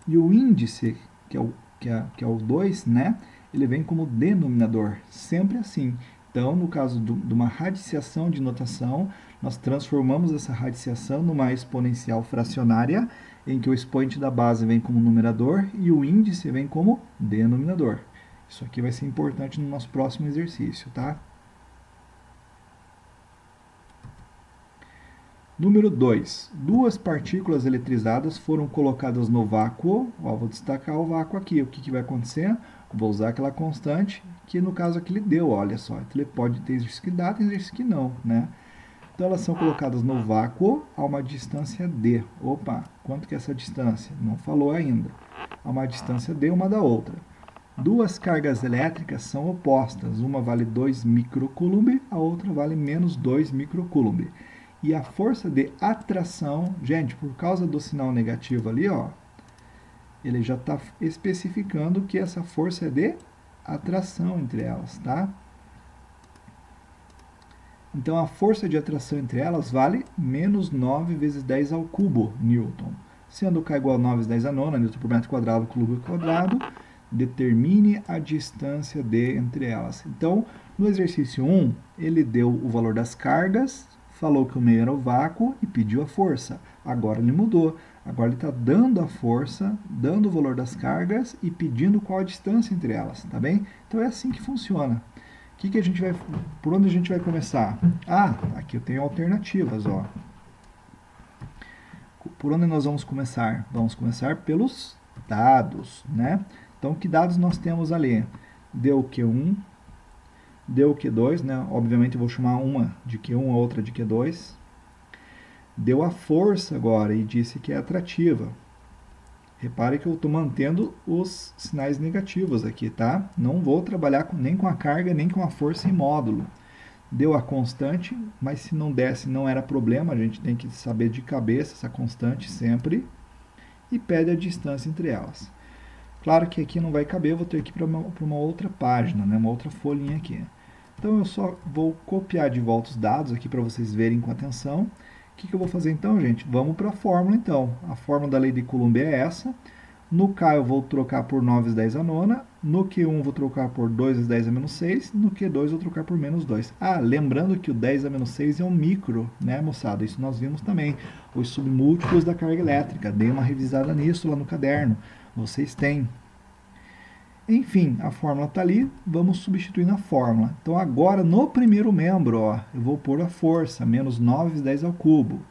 E o índice, que é o 2, né, ele vem como denominador, sempre assim. Então, no caso de uma radiciação de notação, nós transformamos essa radiciação numa exponencial fracionária, em que o expoente da base vem como numerador e o índice vem como denominador. Isso aqui vai ser importante no nosso próximo exercício, tá? Número 2. Duas partículas eletrizadas foram colocadas no vácuo. Vou destacar o vácuo aqui. O que vai acontecer? Vou usar aquela constante que no caso aqui ele deu, olha só. Então, ele pode ter exercício que dá, tem exercício que não, né? Então elas são colocadas no vácuo a uma distância d. Quanto que é essa distância? Não falou ainda. A uma distância d uma da outra. Duas cargas elétricas são opostas. Uma vale 2 microcoulomb, a outra vale menos 2 microcoulomb. E a força de atração, gente, por causa do sinal negativo ali, ó, ele já está especificando que essa força é de atração entre elas, tá? Então, a força de atração entre elas vale menos 9 vezes 10 ao cubo newton. Sendo K igual a 9 vezes 10 a nona, newton por metro quadrado, cubo quadrado, determine a distância D entre elas. Então, no exercício 1, ele deu o valor das cargas, falou que o meio era o vácuo e pediu a força. Agora ele mudou. Agora ele está dando a força, dando o valor das cargas e pedindo qual a distância entre elas, tá bem? Então é assim que funciona. Que a gente vai, por onde a gente vai começar? Ah, aqui eu tenho alternativas, ó. Por onde nós vamos começar? Vamos começar pelos dados, né? Então, que dados nós temos ali? Deu Q1, deu Q2, né? Obviamente eu vou chamar uma de Q1, a outra de Q2. Deu a força agora e disse que é atrativa. Repare que eu estou mantendo os sinais negativos aqui, tá? Não vou trabalhar nem com a carga, nem com a força em módulo. Deu a constante, mas se não desse não era problema, a gente tem que saber de cabeça essa constante sempre. E pede a distância entre elas. Claro que aqui não vai caber, eu vou ter que ir para uma outra página, né? Uma outra folhinha aqui. Então eu só vou copiar de volta os dados aqui para vocês verem com atenção. O que eu vou fazer então, gente? Vamos para a fórmula então. A fórmula da lei de Coulomb é essa. No K eu vou trocar por 9 vezes 10 a nona. No Q1 vou trocar por 2 vezes 10 a menos 6. No Q2 vou trocar por menos 2. Ah, lembrando que o 10 a menos 6 é um micro, né, moçada? Isso nós vimos também. Os submúltiplos da carga elétrica. Dei uma revisada nisso lá no caderno. Vocês têm. Enfim, a fórmula está ali, vamos substituir na fórmula. Então agora no primeiro membro, ó, eu vou pôr a força, menos 9 vezes 10 ao cubo,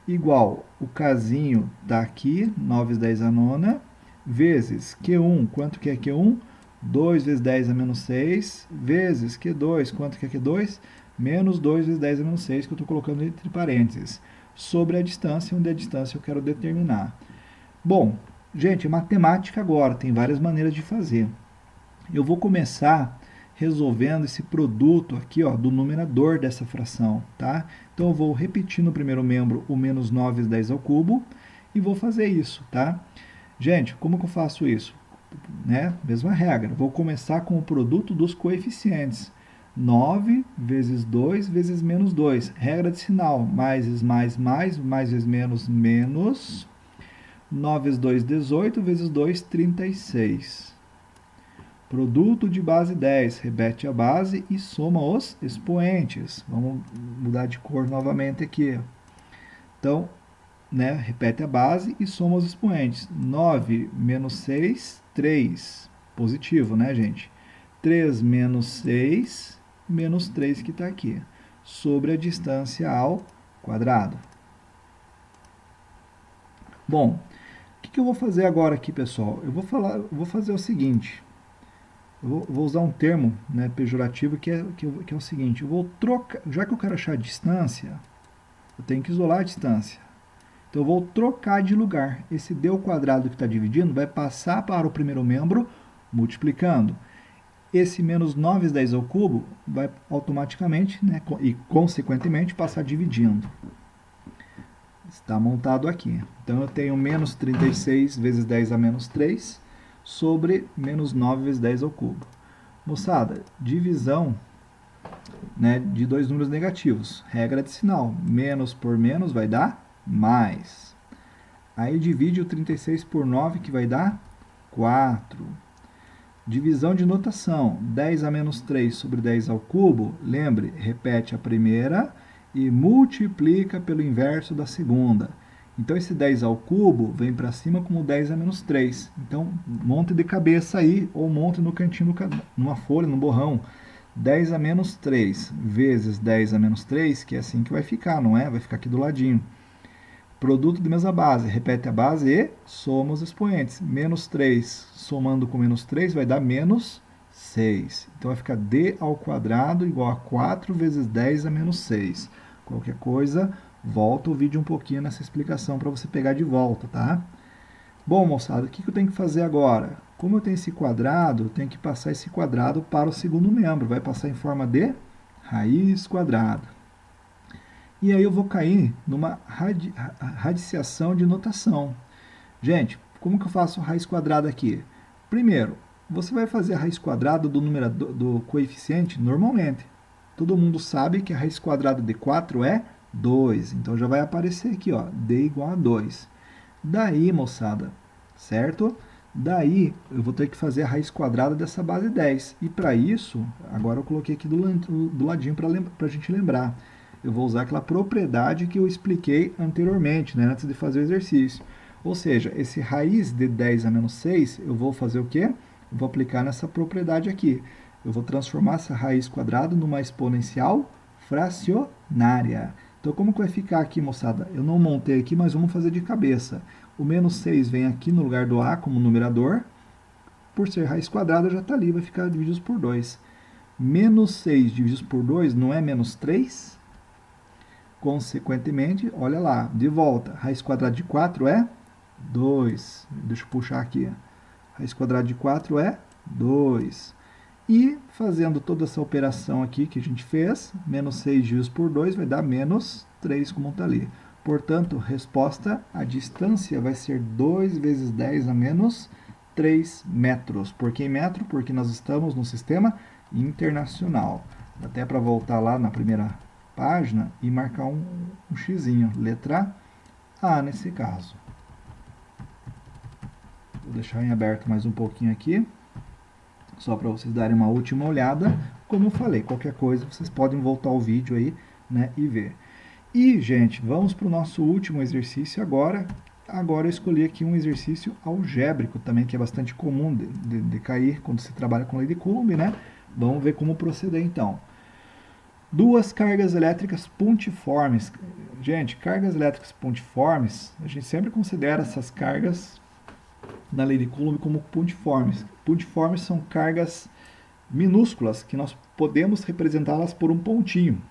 igual o Kzinho está aqui, 9 vezes 10 a nona, vezes Q1, quanto que é Q1? 2 vezes 10 a menos 6, vezes Q2, quanto que é Q2? Menos 2 vezes 10 a menos 6, que eu estou colocando entre parênteses, sobre a distância, onde a distância eu quero determinar. Bom, gente, matemática agora, tem várias maneiras de fazer. Eu vou começar resolvendo esse produto aqui, ó, do numerador dessa fração, tá? Então eu vou repetir no primeiro membro o menos 9 vezes 10 ao cubo e vou fazer isso, tá? Gente, como que eu faço isso? Né? Mesma regra, vou começar com o produto dos coeficientes. 9 vezes 2 vezes menos 2. Regra de sinal, mais vezes mais vezes menos, menos. 9 vezes 2, 18, vezes 2, 36. Produto de base 10, repete a base e soma os expoentes. Vamos mudar de cor novamente aqui. Então, né, repete a base e soma os expoentes. 9 menos 6, 3. Positivo, né, gente? 3 menos 6, menos 3 que está aqui. Sobre a distância ao quadrado. Bom, o que eu vou fazer agora aqui, pessoal? Eu vou fazer o seguinte. Eu vou usar um termo, né, pejorativo que é o seguinte. Eu vou trocar, já que eu quero achar a distância, eu tenho que isolar a distância. Então eu vou trocar de lugar. Esse d ao quadrado que está dividindo vai passar para o primeiro membro multiplicando. Esse menos 9 vezes 10 ao cubo vai automaticamente, né, e consequentemente passar dividindo. Está montado aqui. Então eu tenho menos 36 vezes 10 a menos 3 sobre menos 9 vezes 10 ao cubo. Moçada, divisão, né, de dois números negativos. Regra de sinal. Menos por menos vai dar mais. Aí divide o 36 por 9, que vai dar 4. Divisão de notação. 10 a menos 3 sobre 10 ao cubo. Lembre, repete a primeira e multiplica pelo inverso da segunda. Então, esse 10 ao cubo vem para cima como 10 a menos 3. Então, monte de cabeça aí, ou monte no cantinho, numa folha, no borrão. 10 a menos 3 vezes 10 a menos 3, que é assim que vai ficar, não é? Vai ficar aqui do ladinho. Produto de mesma base, repete a base e soma os expoentes. Menos 3 somando com menos 3 vai dar menos 6. Então, vai ficar d ao quadrado igual a 4 vezes 10 a menos 6. Qualquer coisa, volta o vídeo um pouquinho nessa explicação para você pegar de volta, tá? Bom, moçada, o que eu tenho que fazer agora? Como eu tenho esse quadrado, eu tenho que passar esse quadrado para o segundo membro. Vai passar em forma de raiz quadrada. E aí eu vou cair numa radiciação de notação. Gente, como que eu faço raiz quadrada aqui? Primeiro, você vai fazer a raiz quadrada do numerador, do coeficiente normalmente. Todo mundo sabe que a raiz quadrada de 4 é 2. Então já vai aparecer aqui, ó, d igual a 2. Daí, moçada, certo? Daí eu vou ter que fazer a raiz quadrada dessa base 10. E para isso, agora eu coloquei aqui do ladinho para a gente lembrar. Eu vou usar aquela propriedade que eu expliquei anteriormente, né, antes de fazer o exercício. Ou seja, esse raiz de 10 a menos 6, eu vou fazer o quê? Eu vou aplicar nessa propriedade aqui. Eu vou transformar essa raiz quadrada numa exponencial fracionária. Então, como que vai ficar aqui, moçada? Eu não montei aqui, mas vamos fazer de cabeça. O menos 6 vem aqui no lugar do A como numerador. Por ser raiz quadrada, já está ali, vai ficar dividido por 2. Menos 6 dividido por 2 não é menos 3? Consequentemente, olha lá, de volta. Raiz quadrada de 4 é 2. Deixa eu puxar aqui. Raiz quadrada de 4 é 2. E fazendo toda essa operação aqui que a gente fez, menos 6 dividido por 2 vai dar menos 3, como está ali. Portanto, resposta, a distância vai ser 2 vezes 10 a menos 3 metros. Por que metro? Porque nós estamos no sistema internacional. Até para voltar lá na primeira página e marcar um xizinho. Letra A nesse caso. Vou deixar em aberto mais um pouquinho aqui, só para vocês darem uma última olhada. Como eu falei, qualquer coisa vocês podem voltar ao vídeo aí, né, e ver. E, gente, vamos para o nosso último exercício agora. Agora eu escolhi aqui um exercício algébrico também, que é bastante comum de cair quando se trabalha com lei de Coulomb, né? Vamos ver como proceder então. Duas cargas elétricas pontiformes. Gente, cargas elétricas pontiformes, a gente sempre considera essas cargas na lei de Coulomb como pontiformes. Pontiformes são cargas minúsculas que nós podemos representá-las por um pontinho.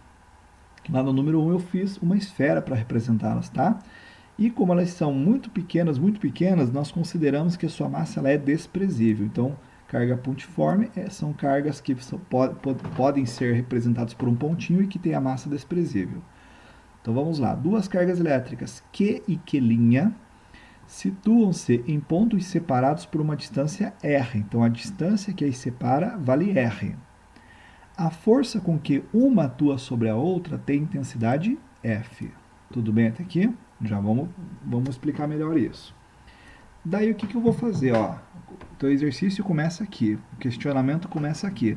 Lá no número 1 eu fiz uma esfera para representá-las, tá? E como elas são muito pequenas, nós consideramos que a sua massa ela é desprezível. Então, carga pontiforme são cargas que podem ser representadas por um pontinho e que têm a massa desprezível. Então vamos lá. Duas cargas elétricas Q e Q' situam-se em pontos separados por uma distância R. Então a distância que as separa vale R. A força com que uma atua sobre a outra tem intensidade F. Tudo bem até aqui? Já vamos explicar melhor isso. Daí o que eu vou fazer? Ó? Então o exercício começa aqui, o questionamento começa aqui.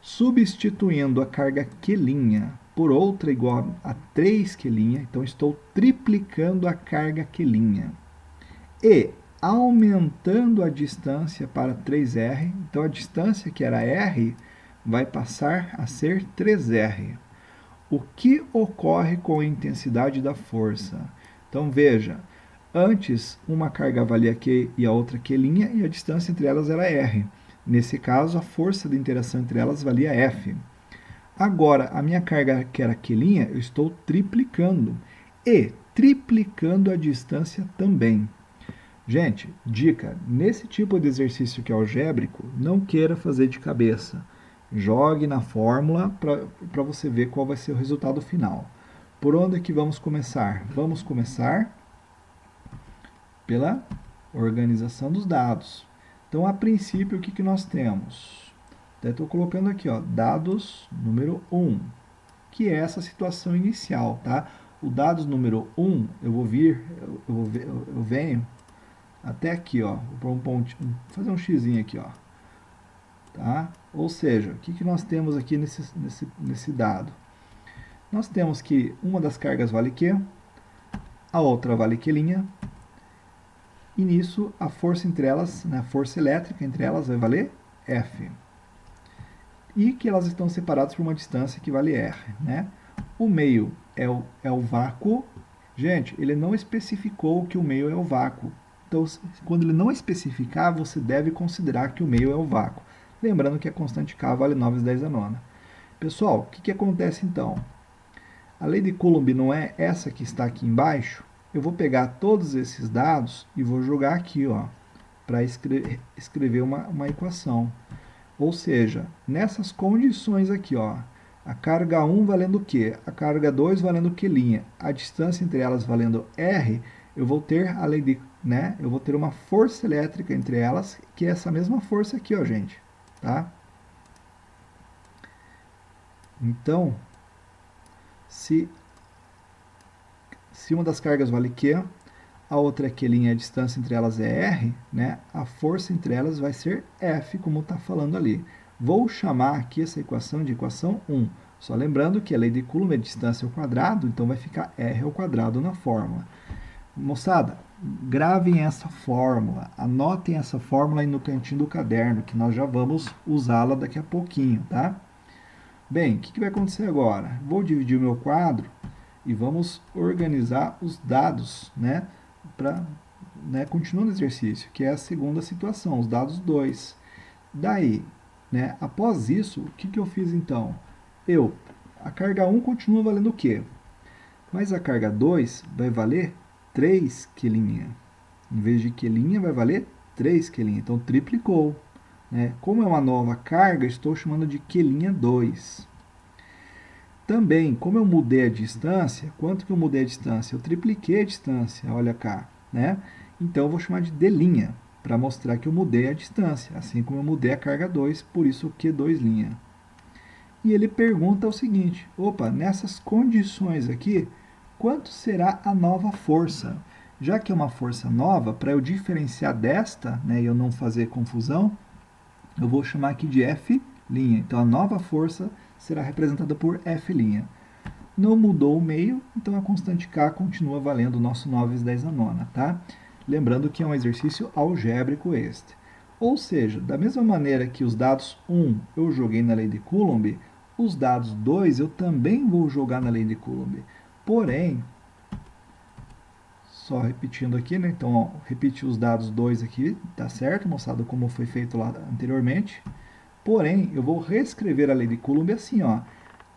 Substituindo a carga Q' por outra igual a 3 Q', então estou triplicando a carga Q'. E aumentando a distância para 3R, então a distância que era R vai passar a ser 3R. O que ocorre com a intensidade da força? Então veja, antes uma carga valia Q e a outra Q' e a distância entre elas era R. Nesse caso, a força de interação entre elas valia F. Agora, a minha carga que era Q', eu estou triplicando. E triplicando a distância também. Gente, dica, nesse tipo de exercício que é algébrico, não queira fazer de cabeça. Jogue na fórmula para você ver qual vai ser o resultado final. Por onde é que vamos começar? Vamos começar pela organização dos dados. Então, a princípio, o que nós temos? Estou colocando aqui, ó, dados número 1, que é essa situação inicial, tá? O dados número 1, eu venho até aqui, ó, vou pôr um pontinho, fazer um xizinho aqui, ó. Tá? Ou seja, o que nós temos aqui nesse dado? Nós temos que uma das cargas vale Q, a outra vale Q', e nisso a força entre elas, né, a força elétrica entre elas vai valer F. E que elas estão separadas por uma distância que vale R. Né? O meio é o vácuo. Gente, ele não especificou que o meio é o vácuo. Então, quando ele não especificar, você deve considerar que o meio é o vácuo. Lembrando que a constante K vale 9 vezes 10 a nona. Pessoal, o que acontece então? A lei de Coulomb não é essa que está aqui embaixo? Eu vou pegar todos esses dados e vou jogar aqui, ó. para escrever uma equação. Ou seja, nessas condições aqui, ó, a carga 1 valendo Q, a carga 2 valendo Q', a distância entre elas valendo R, eu vou ter, além de, né, eu vou ter uma força elétrica entre elas, que é essa mesma força aqui, ó, gente, tá? Então, se uma das cargas vale Q, a outra é Q', a distância entre elas é R, né? A força entre elas vai ser F, como está falando ali. Vou chamar aqui essa equação de equação 1. Só lembrando que a lei de Coulomb é distância ao quadrado, então vai ficar R ao quadrado na fórmula. Moçada, gravem essa fórmula, anotem essa fórmula aí no cantinho do caderno, que nós já vamos usá-la daqui a pouquinho, tá? Bem, o que vai acontecer agora? Vou dividir o meu quadro e vamos organizar os dados, né, para, né, continuando o exercício, que é a segunda situação, os dados 2. Daí, né, após isso, o que eu fiz então? A carga 1 continua valendo o quê? Mas a carga 2 vai valer 3 Q'. Em vez de Q', vai valer 3 Q'. Então, triplicou. Né? Como é uma nova carga, estou chamando de Q'2. Também, como eu mudei a distância, quanto que eu mudei a distância? Eu tripliquei a distância, olha cá. Né? Então, eu vou chamar de D', para mostrar que eu mudei a distância, assim como eu mudei a carga 2, por isso Q2'. E ele pergunta o seguinte, opa, nessas condições aqui, quanto será a nova força? Já que é uma força nova, para eu diferenciar desta, né, e eu não fazer confusão, eu vou chamar aqui de F'. Então, a nova força será representada por F'. Não mudou o meio, então a constante K continua valendo o nosso 9 vezes 10 a nona, tá? Lembrando que é um exercício algébrico este. Ou seja, da mesma maneira que os dados 1 eu joguei na lei de Coulomb, os dados 2 eu também vou jogar na lei de Coulomb. Porém, só repetindo aqui, né? Então, ó, repetir os dados 2 aqui, tá certo, moçada, como foi feito lá anteriormente. Porém, eu vou reescrever a lei de Coulomb assim, ó.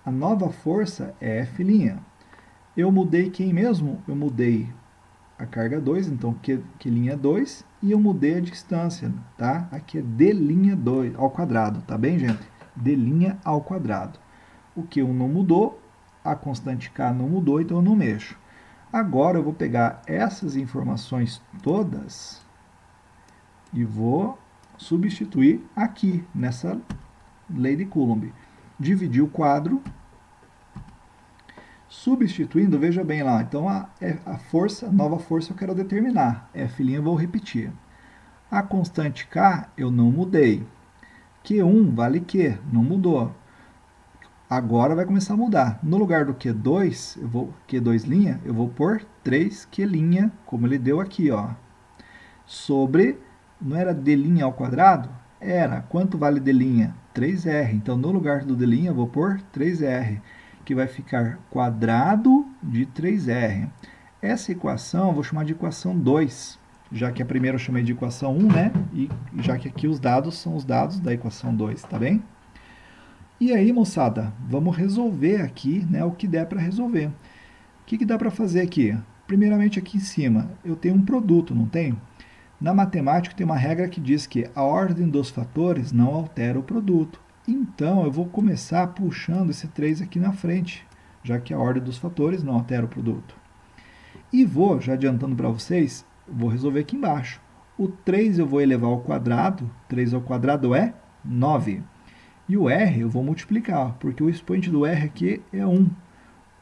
A nova força é F'. Eu mudei quem mesmo? Eu mudei a carga 2, então Q'2, e eu mudei a distância, tá? Aqui é D'2 ao quadrado, tá bem, gente? D' ao quadrado. O Q1 não mudou, a constante K não mudou, então eu não mexo. Agora eu vou pegar essas informações todas e vou substituir aqui, nessa lei de Coulomb. Dividir o quadro, substituindo, veja bem lá, então a nova força eu quero determinar, F' eu vou repetir. A constante K eu não mudei. Q1 vale Q, não mudou. Agora vai começar a mudar. No lugar do Q2, Q2', eu vou pôr 3Q', como ele deu aqui, ó. Sobre, não era D' ao quadrado? Era. Quanto vale D'? 3R. Então, no lugar do D' eu vou pôr 3R, que vai ficar quadrado de 3R. Essa equação eu vou chamar de equação 2, já que a primeira eu chamei de equação 1, né? E já que aqui os dados são os dados da equação 2, tá bem? E aí, moçada, vamos resolver aqui, né, o que der para resolver. O que dá para fazer aqui? Primeiramente, aqui em cima, eu tenho um produto, não tenho? Na matemática, tem uma regra que diz que a ordem dos fatores não altera o produto. Então, eu vou começar puxando esse 3 aqui na frente, já que a ordem dos fatores não altera o produto. E vou, já adiantando para vocês, vou resolver aqui embaixo. O 3 eu vou elevar ao quadrado, 3 ao quadrado é 9. E o R eu vou multiplicar, porque o expoente do R aqui é 1.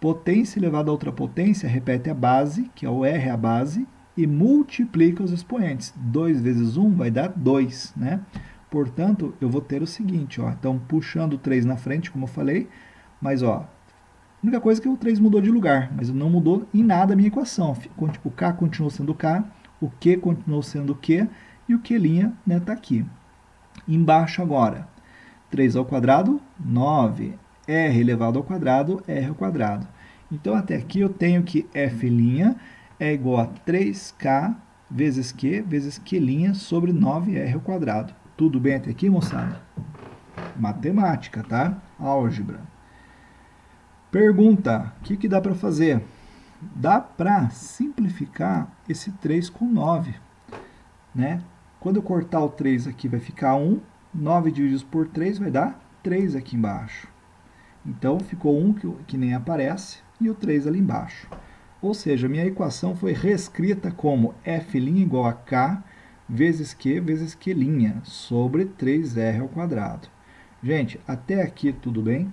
Potência elevada a outra potência repete a base, que é o R é a base, e multiplica os expoentes. 2 vezes 1 vai dar 2, né? Portanto, eu vou ter o seguinte, ó, então puxando o 3 na frente, como eu falei, mas ó, a única coisa é que o 3 mudou de lugar, mas não mudou em nada a minha equação. O K continuou sendo K, o Q continuou sendo Q, e o Q' né, tá aqui. Embaixo agora, 3 ao quadrado, 9. R elevado ao quadrado, R ao quadrado. Então, até aqui eu tenho que F' é igual a 3K vezes Q sobre 9R ao quadrado. Tudo bem até aqui, moçada? Matemática, tá? Álgebra. Pergunta, o que dá para fazer? Dá para simplificar esse 3 com 9, né? Quando eu cortar o 3 aqui vai ficar 1, 9 divididos por 3 vai dar 3 aqui embaixo. Então ficou 1 que nem aparece e o 3 ali embaixo. Ou seja, minha equação foi reescrita como f' igual a k vezes q sobre 3r ao quadrado. Gente, até aqui tudo bem?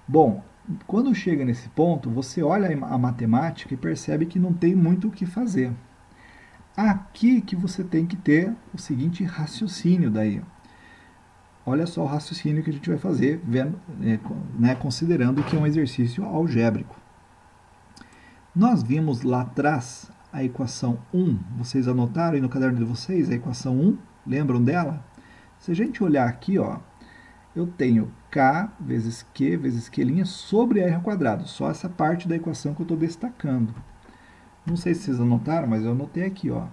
Bom, quando chega nesse ponto, você olha a matemática e percebe que não tem muito o que fazer. Aqui que você tem que ter o seguinte raciocínio daí. Olha só o raciocínio que a gente vai fazer, vendo, considerando que é um exercício algébrico. Nós vimos lá atrás a equação 1. Vocês anotaram aí no caderno de vocês a equação 1? Lembram dela? Se a gente olhar aqui, ó, eu tenho k vezes q sobre r ao quadrado. Só essa parte da equação que eu estou destacando. Não sei se vocês anotaram, mas eu anotei aqui, ó.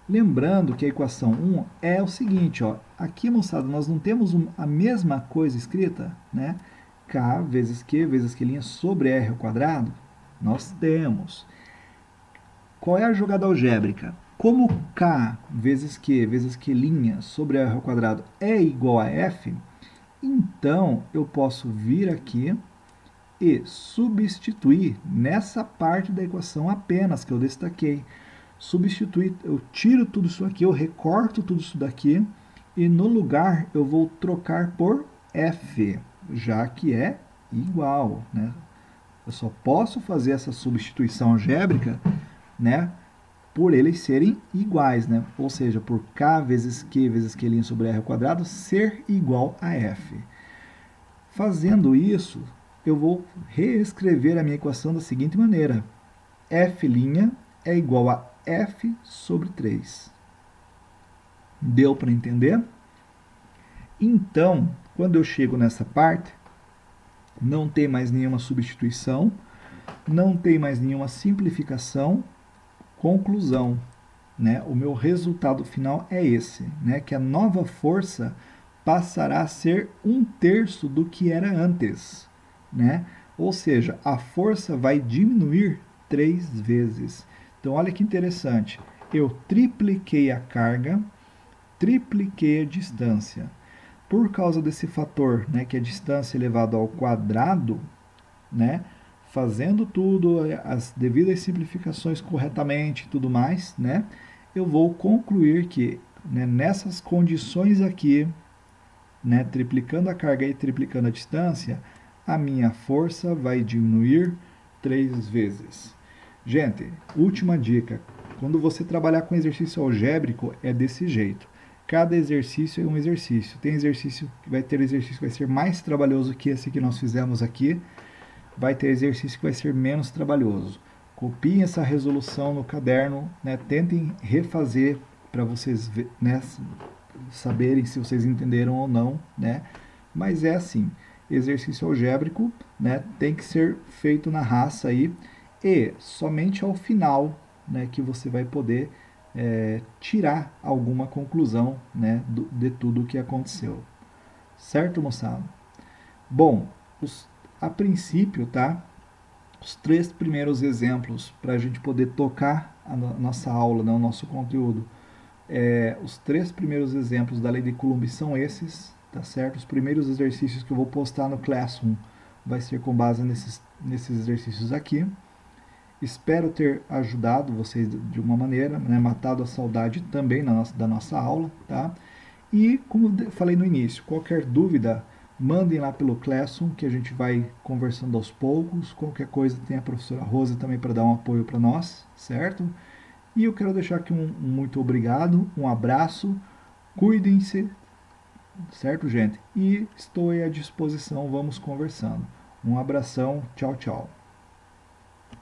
Lembrando que a equação 1 é o seguinte, ó. Aqui, moçada, nós não temos a mesma coisa escrita, né? K vezes q sobre r ao quadrado. Nós temos. Qual é a jogada algébrica? Como k vezes q sobre r ao quadrado é igual a f, então eu posso vir aqui e substituir nessa parte da equação apenas que eu destaquei. Substituir, eu tiro tudo isso aqui, eu recorto tudo isso daqui e no lugar eu vou trocar por f, já que é igual, né? Eu só posso fazer essa substituição algébrica, né, por eles serem iguais, né? Ou seja, por k vezes q sobre r ao quadrado ser igual a f. Fazendo isso, eu vou reescrever a minha equação da seguinte maneira. F' é igual a f sobre 3. Deu para entender? Então, quando eu chego nessa parte, não tem mais nenhuma substituição, não tem mais nenhuma simplificação, conclusão, né? O meu resultado final é esse, né? Que a nova força passará a ser 1/3 do que era antes, né? Ou seja, a força vai diminuir 3 vezes. Então, olha que interessante. Eu tripliquei a carga, tripliquei a distância. Por causa desse fator, né, que é a distância elevado ao quadrado, né, fazendo tudo, as devidas simplificações corretamente e tudo mais, né, eu vou concluir que, né, nessas condições aqui, né, triplicando a carga e triplicando a distância, a minha força vai diminuir 3 vezes. Gente, última dica. Quando você trabalhar com exercício algébrico, é desse jeito. Cada exercício é um exercício. Tem exercício que vai ser mais trabalhoso que esse que nós fizemos aqui. Vai ter exercício que vai ser menos trabalhoso. Copiem essa resolução no caderno, né? Tentem refazer para vocês, né, saberem se vocês entenderam ou não, né? Mas é assim, exercício algébrico, né, tem que ser feito na raça aí e somente ao final, né, que você vai poder tirar alguma conclusão, né, de tudo o que aconteceu. Certo, moçada? Bom, a princípio, tá? Os 3 primeiros exemplos para a gente poder tocar a nossa aula, né, o nosso conteúdo. Os 3 primeiros exemplos da lei de Coulomb são esses, tá certo? Os primeiros exercícios que eu vou postar no Classroom vai ser com base nesses exercícios aqui. Espero ter ajudado vocês de uma maneira, né, matado a saudade também da nossa aula, tá? E, como falei no início, qualquer dúvida, mandem lá pelo Classroom, que a gente vai conversando aos poucos. Qualquer coisa, tem a professora Rosa também para dar um apoio para nós, certo? E eu quero deixar aqui um muito obrigado, um abraço, cuidem-se, certo, gente? E estou aí à disposição, vamos conversando. Um abração, tchau, tchau.